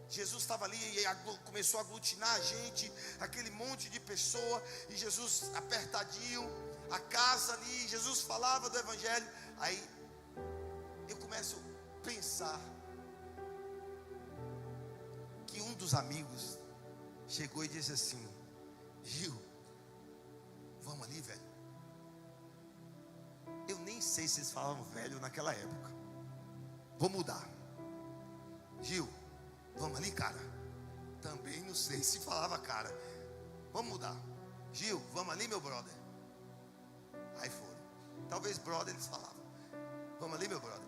Jesus estava ali e começou a aglutinar a gente, aquele monte de pessoa, e Jesus apertadinho, a casa ali, Jesus falava do evangelho. Aí eu começo a pensar que um dos amigos chegou e disse assim: Gil, vamos ali, velho. Eu nem sei se eles falavam velho naquela época. Vou mudar. Gil, vamos ali, cara. Também não sei se falava cara. Vamos mudar. Gil, vamos ali, meu brother. Aí foram. Talvez brother eles falavam. Vamos ali, meu brother.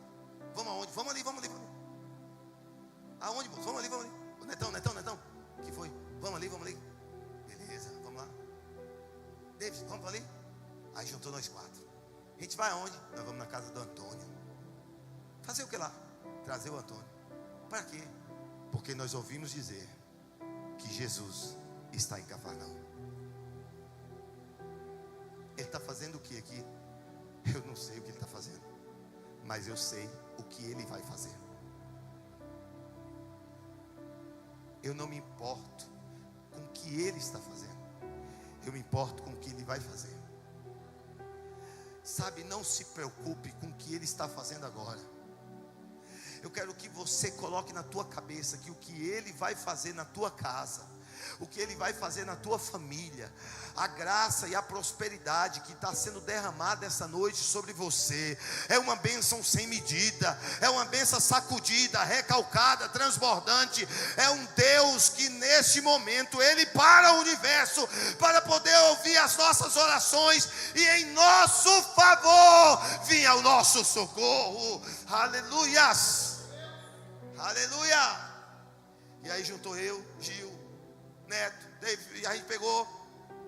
Vamos aonde? Vamos ali. Aonde, moço? Vamos ali. Netão. Que foi? Vamos ali. Beleza, vamos lá. David, vamos ali? Aí juntou nós 4. A gente vai aonde? Nós vamos na casa do Antônio. Fazer o que lá? Trazer o Antônio. Para quê? Porque nós ouvimos dizer que Jesus está em Cafarnaum. Ele está fazendo o que aqui? Eu não sei o que ele está fazendo, mas eu sei o que ele vai fazer. Eu não me importo com o que ele está fazendo, eu me importo com o que ele vai fazer. Sabe, não se preocupe com o que ele está fazendo agora. Eu quero que você coloque na tua cabeça que o que ele vai fazer na tua casa, o que ele vai fazer na tua família, a graça e a prosperidade que está sendo derramada essa noite sobre você, é uma bênção sem medida, é uma bênção sacudida, recalcada, transbordante. É um Deus que neste momento ele para o universo para poder ouvir as nossas orações e em nosso favor vinha o nosso socorro. Aleluias, aleluia. E aí juntou eu, Gil, Neto, David, e a gente pegou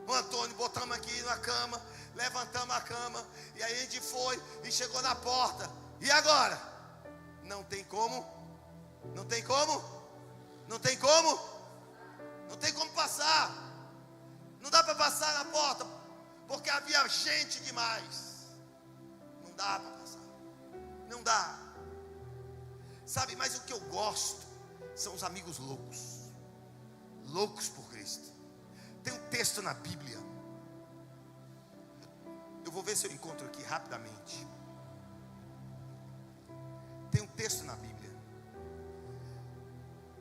o Antônio, botamos aqui na cama, levantamos a cama, e aí a gente foi e chegou na porta. E agora? Não tem como passar. Não dá para passar na porta, porque havia gente demais. Não dá para passar, não dá. Sabe, mas o que eu gosto são os amigos loucos por Cristo. Tem um texto na Bíblia, eu vou ver se eu encontro aqui rapidamente. Tem um texto na Bíblia,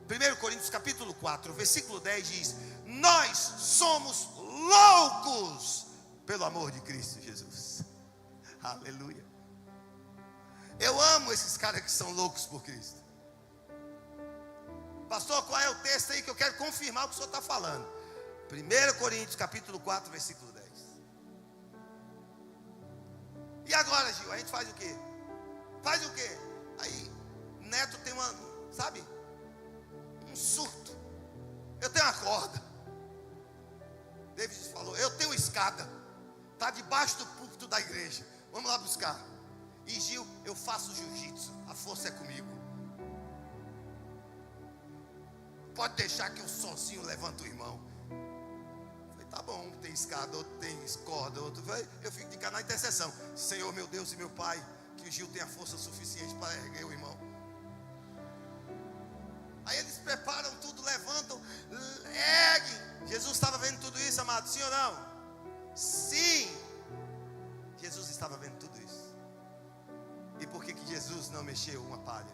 1 Coríntios capítulo 4, versículo 10 diz: nós somos loucos pelo amor de Cristo Jesus. Aleluia. Eu amo esses caras que são loucos por Cristo. Pastor, qual é o texto aí que eu quero confirmar o que o senhor está falando? 1 Coríntios capítulo 4, versículo 10. E agora, Gil, a gente faz o quê? Aí Neto tem um surto. Eu tenho uma corda. David falou, eu tenho escada, está debaixo do púlpito da igreja, vamos lá buscar. E Gil, eu faço jiu-jitsu, a força é comigo. Pode deixar que eu sozinho levanto o irmão. Eu falei, tá bom, tem escada, outro tem corda, outro. Eu fico de cá na intercessão. Senhor, meu Deus e meu Pai, que o Gil tenha força suficiente para erguer o irmão. Aí eles preparam tudo, levantam, erguem. Jesus estava vendo tudo isso, amado, sim ou não? Sim. Jesus mexeu uma palha,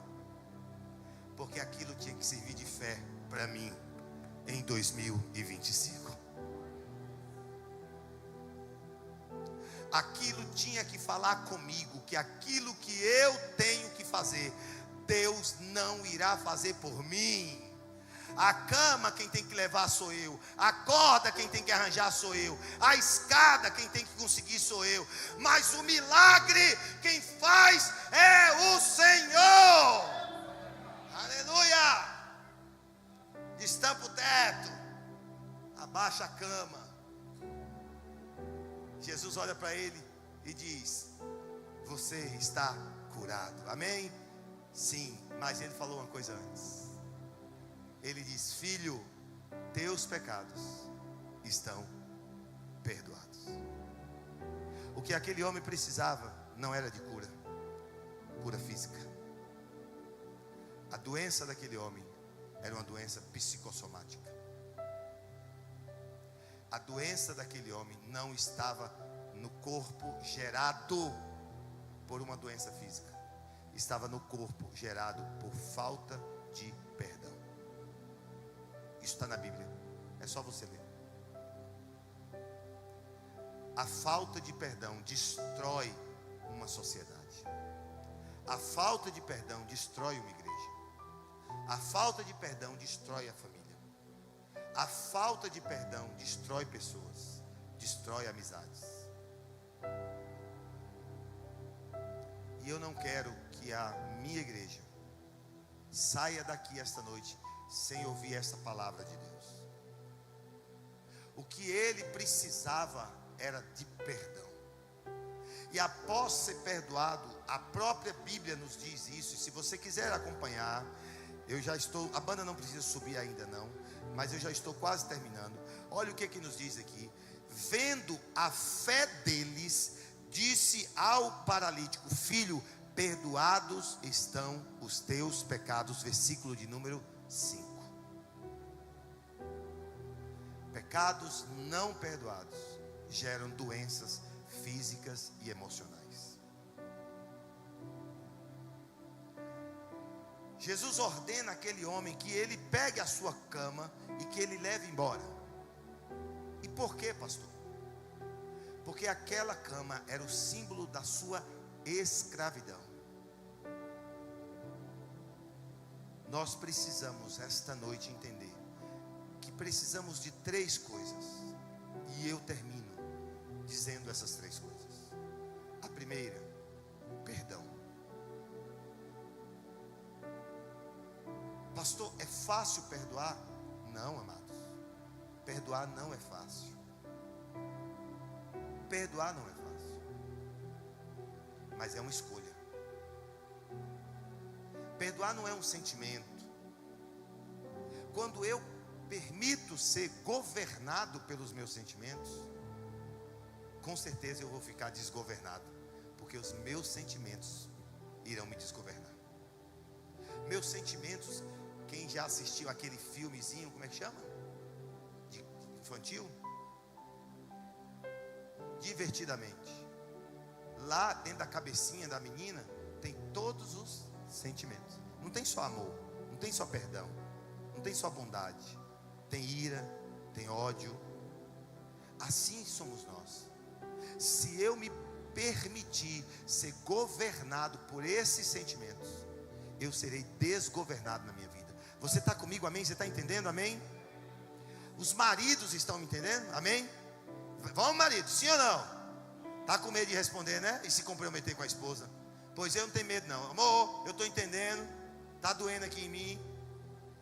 porque aquilo tinha que servir de fé para mim em 2025. Aquilo tinha que falar comigo, que aquilo que eu tenho que fazer, Deus não irá fazer por mim. A cama quem tem que levar sou eu, a corda quem tem que arranjar sou eu, a escada quem tem que conseguir sou eu, mas o milagre quem faz é o Senhor. Aleluia! Destampa o teto, abaixa a cama. Jesus olha para ele e diz: você está curado. Amém? Sim, mas ele falou uma coisa antes. Ele diz: filho, teus pecados estão perdoados. O que aquele homem precisava não era de cura física. A doença daquele homem era uma doença psicossomática. A doença daquele homem não estava no corpo gerado por uma doença física. Estava no corpo gerado por falta de perdão. Isso está na Bíblia. É só você ler. A falta de perdão destrói uma sociedade. A falta de perdão destrói uma igreja. A falta de perdão destrói a família. A falta de perdão destrói pessoas, destrói amizades. E eu não quero que a minha igreja saia daqui esta noite sem ouvir essa palavra de Deus. O que ele precisava era de perdão. E após ser perdoado, a própria Bíblia nos diz isso. E se você quiser acompanhar, eu já estou, a banda não precisa subir ainda não, mas eu já estou quase terminando. Olha o que nos diz aqui. Vendo a fé deles, disse ao paralítico: filho, perdoados estão os teus pecados. Versículo de número 5. Pecados não perdoados geram doenças físicas e emocionais. Jesus ordena àquele homem que ele pegue a sua cama e que ele leve embora. E por quê, pastor? Porque aquela cama era o símbolo da sua escravidão. Nós precisamos esta noite entender que precisamos de 3 coisas. E eu termino dizendo essas 3 coisas. A primeira, perdão. Pastor, é fácil perdoar? Não, amados. Perdoar não é fácil. Perdoar não é fácil. Mas é uma escolha. Perdoar não é um sentimento. Quando eu permito ser governado pelos meus sentimentos, com certeza eu vou ficar desgovernado, porque os meus sentimentos irão me desgovernar. Meus sentimentos, quem já assistiu aquele filmezinho, como é que chama? De infantil? Divertidamente. Lá dentro da cabecinha da menina tem todos os sentimentos. Não tem só amor, não tem só perdão, não tem só bondade. Tem ira, tem ódio. Assim somos nós. Se eu me permitir ser governado por esses sentimentos, eu serei desgovernado na minha vida. Você está comigo, amém? Você está entendendo, amém? Os maridos estão me entendendo, amém? Vamos, marido, sim ou não? Está com medo de responder, né? E se comprometer com a esposa? Pois eu não tenho medo não. Amor, eu estou entendendo. Está doendo aqui em mim.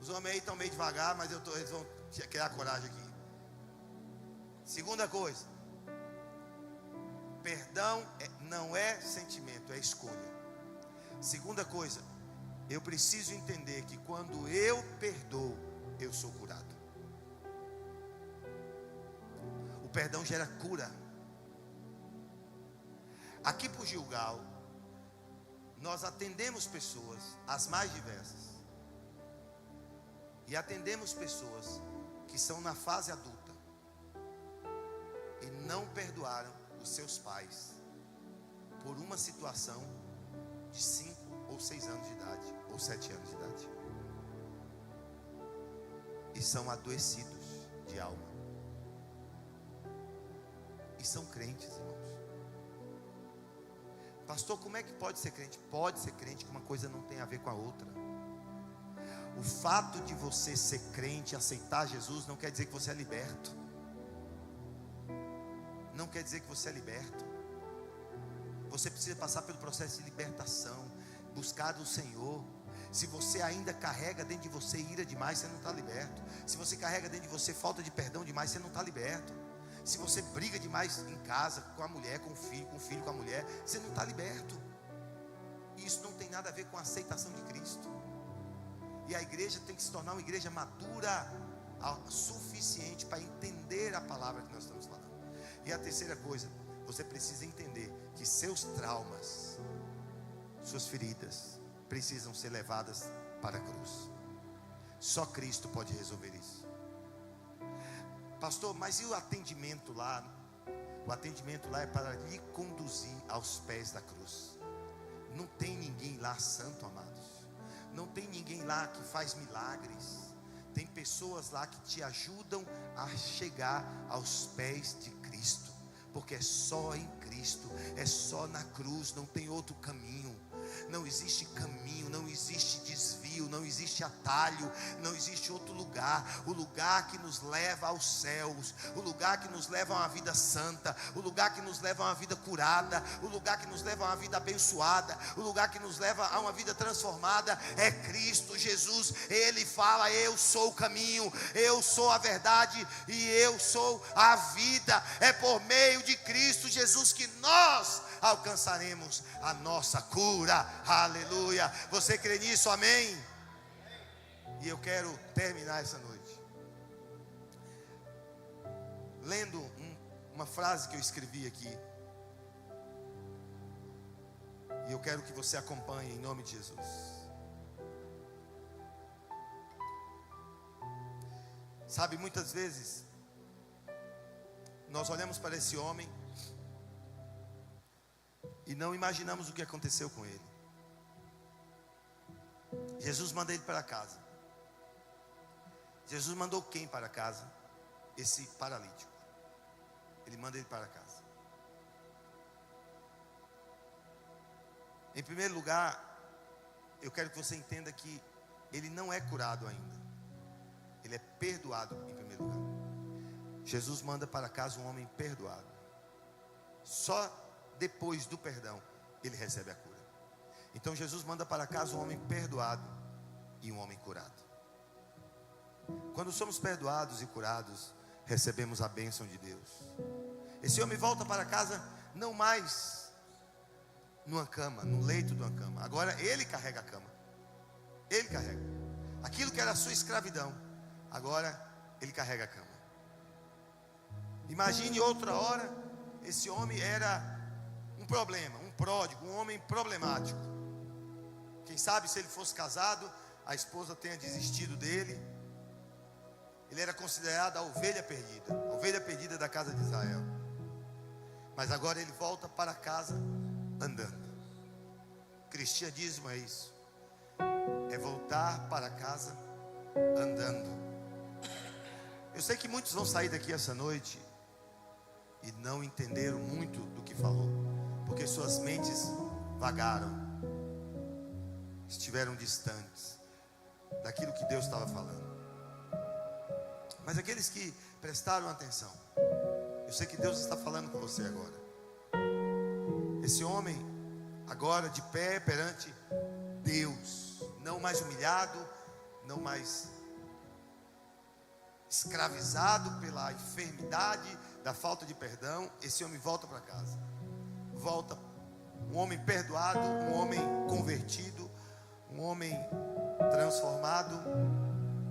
Os homens aí estão meio devagar, mas eles vão criar coragem aqui. Segunda coisa, perdão não é sentimento, é escolha. Segunda coisa, eu preciso entender que quando eu perdoo, eu sou curado. O perdão gera cura. Aqui por Gilgal, nós atendemos pessoas, as mais diversas. E atendemos pessoas que são na fase adulta e não perdoaram os seus pais por uma situação de 5 ou 6 anos de idade, ou 7 anos de idade. E são adoecidos de alma. E são crentes, irmãos. Pastor, como é que pode ser crente? Pode ser crente, que uma coisa não tem a ver com a outra. O fato de você ser crente, aceitar Jesus, não quer dizer que você é liberto. Não quer dizer que você é liberto. Você precisa passar pelo processo de libertação, buscar do Senhor. Se você ainda carrega dentro de você ira demais, você não está liberto. Se você carrega dentro de você falta de perdão demais, você não está liberto. Se você briga demais em casa, com a mulher, com o filho, com a mulher, você não está liberto. E isso não tem nada a ver com a aceitação de Cristo. E a igreja tem que se tornar uma igreja madura, suficiente para entender a palavra que nós estamos falando. E a terceira coisa, você precisa entender que seus traumas, suas feridas, precisam ser levadas para a cruz. Só Cristo pode resolver isso. Pastor, mas e o atendimento lá? O atendimento lá é para lhe conduzir aos pés da cruz. Não tem ninguém lá santo, amados. Não tem ninguém lá que faz milagres. Tem pessoas lá que te ajudam a chegar aos pés de Cristo. Porque é só em Cristo, é só na cruz, não tem outro caminho. Não existe caminho, não existe desvio, não existe atalho, não existe outro lugar. O lugar que nos leva aos céus, o lugar que nos leva a uma vida santa, o lugar que nos leva a uma vida curada, o lugar que nos leva a uma vida abençoada, o lugar que nos leva a uma vida transformada é Cristo Jesus. Ele fala: eu sou o caminho, eu sou a verdade e eu sou a vida. É por meio de Cristo Jesus que nós alcançaremos a nossa cura. Aleluia. Você crê nisso? Amém? E eu quero terminar essa noite lendo uma frase que eu escrevi aqui. E eu quero que você acompanhe em nome de Jesus. Sabe, muitas vezes nós olhamos para esse homem e não imaginamos o que aconteceu com ele. Jesus manda ele para casa. Jesus mandou quem para casa? Esse paralítico. Ele manda ele para casa. Em primeiro lugar, eu quero que você entenda que ele não é curado ainda. Ele é perdoado em primeiro lugar. Jesus manda para casa um homem perdoado. Só depois do perdão ele recebe a cura. Então Jesus manda para casa um homem perdoado e um homem curado. Quando somos perdoados e curados, recebemos a bênção de Deus. Esse homem volta para casa não mais numa cama, no leito de uma cama. Agora ele carrega a cama. Ele carrega. Aquilo que era a sua escravidão, agora ele carrega a cama. Imagine outra hora, esse homem era um problema, um pródigo, um homem problemático. Quem sabe se ele fosse casado, a esposa tenha desistido dele. Ele era considerado a ovelha perdida da casa de Israel. Mas agora ele volta para casa andando. Cristianismo é isso. É voltar para casa andando. Eu sei que muitos vão sair daqui essa noite e não entenderam muito do que falou, porque suas mentes vagaram, estiveram distantes daquilo que Deus estava falando. Mas aqueles que prestaram atenção, eu sei que Deus está falando com você agora. Esse homem agora de pé perante Deus, não mais humilhado, não mais escravizado pela enfermidade da falta de perdão. Esse homem volta para casa. Volta um homem perdoado, um homem convertido, um homem transformado,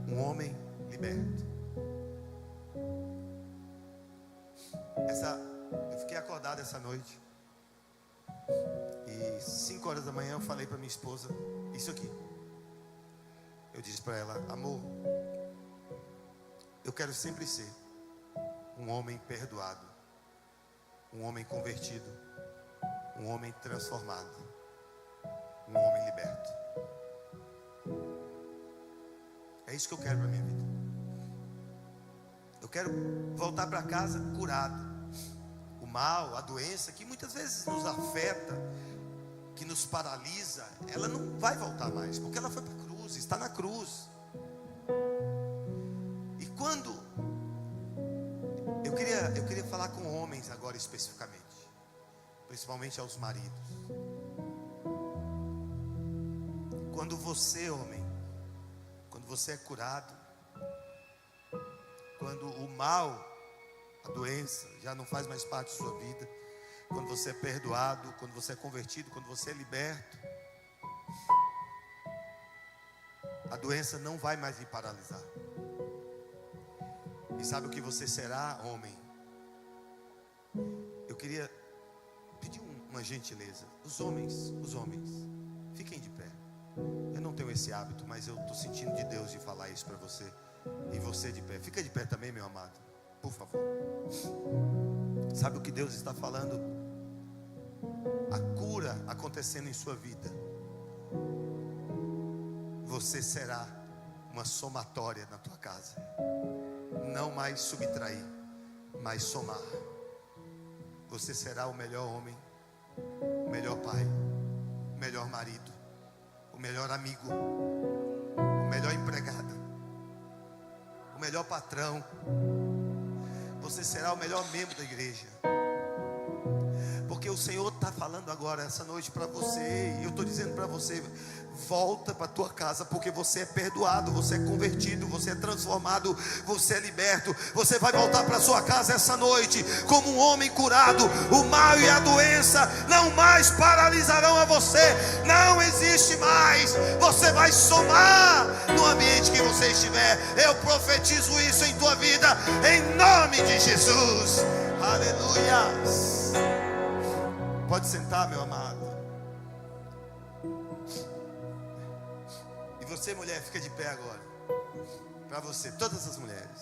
um homem liberto. Eu fiquei acordado essa noite e 5 horas da manhã eu falei para minha esposa isso aqui. Eu disse para ela: amor, eu quero sempre ser um homem perdoado, um homem convertido, um homem transformado, um homem liberto. É isso que eu quero para a minha vida. Eu quero voltar para casa curado. O mal, a doença que muitas vezes nos afeta, que nos paralisa, ela não vai voltar mais, porque ela foi para a cruz, está na cruz. E quando eu queria falar com homens agora especificamente, principalmente aos maridos. Quando você, homem, quando você é curado, quando o mal, a doença já não faz mais parte da sua vida, quando você é perdoado, quando você é convertido, quando você é liberto, a doença não vai mais lhe paralisar. E sabe o que você será, homem? Eu queria pedir uma gentileza. Os homens, fiquem de pé. Eu não tenho esse hábito, mas eu estou sentindo de Deus de falar isso para você. E você de pé, fica de pé também, meu amado, por favor. Sabe o que Deus está falando? A cura acontecendo em sua vida. Você será uma somatória na tua casa. Não mais subtrair, mas somar. Você será o melhor homem, o melhor pai, o melhor marido, o melhor amigo, o melhor empregado, o melhor patrão. Você será o melhor membro da igreja. Porque o Senhor está falando agora essa noite para você. E eu estou dizendo para você: volta para a tua casa, porque você é perdoado, você é convertido, você é transformado, você é liberto. Você vai voltar para a sua casa essa noite como um homem curado. O mal e a doença não mais paralisarão a você. Não existe mais. Você vai somar no ambiente que você estiver. Eu profetizo isso em tua vida, em nome de Jesus. Aleluia. Pode sentar, meu amado. E você, mulher, fica de pé agora. Para você, todas as mulheres,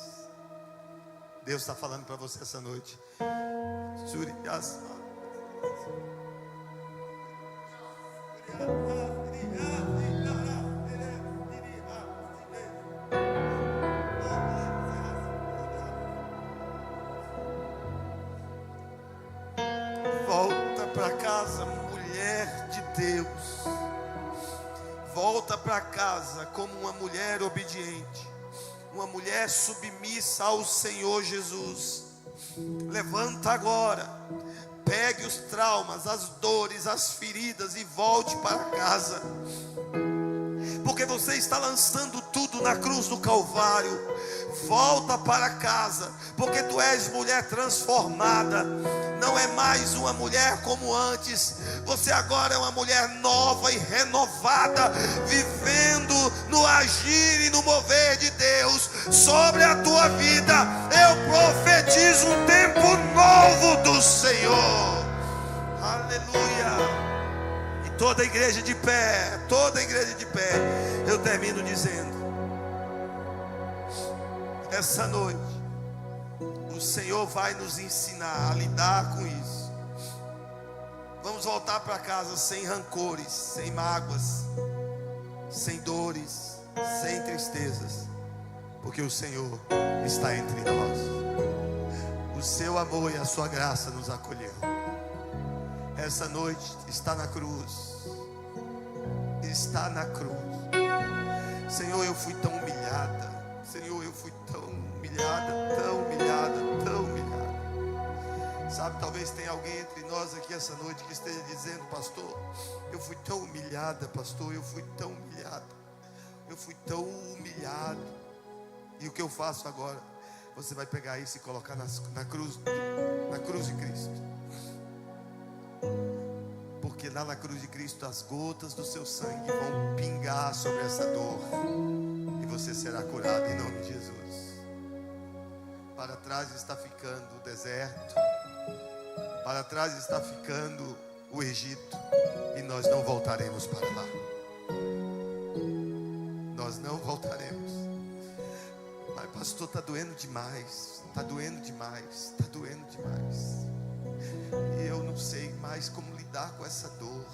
Deus está falando para você essa noite. Volta para casa, mulher de Deus. Volta para casa como uma mulher obediente, uma mulher submissa ao Senhor Jesus. Levanta agora, pegue os traumas, as dores, as feridas e volte para casa, porque você está lançando tudo na cruz do Calvário. Volta para casa, porque tu és mulher transformada. Não é mais uma mulher como antes. Você agora é uma mulher nova e renovada, vivendo no agir e no mover de Deus sobre a tua vida. Eu profetizo um tempo novo do Senhor. Aleluia. E toda a igreja de pé, toda a igreja de pé. Eu termino dizendo: essa noite o Senhor vai nos ensinar a lidar com isso. Vamos voltar para casa sem rancores, sem mágoas, sem dores, sem tristezas, porque o Senhor está entre nós. O seu amor e a sua graça nos acolheu. Essa noite está na cruz. Está na cruz. Senhor, eu fui tão humilhada. Senhor, eu fui tão humilhada, tão humilhada, tão humilhada. Sabe, talvez tenha alguém entre nós aqui essa noite que esteja dizendo: pastor, eu fui tão humilhada, pastor, eu fui tão humilhada, eu fui tão humilhado. E o que eu faço agora? Você vai pegar isso e colocar na cruz de Cristo. Porque lá na cruz de Cristo as gotas do seu sangue vão pingar sobre essa dor, e você será curado em nome de Jesus. Para trás está ficando o deserto, para trás está ficando o Egito, e nós não voltaremos para lá. Nós não voltaremos. Mas pastor, está doendo demais, está doendo demais, está doendo demais. E eu não sei mais como lidar com essa dor.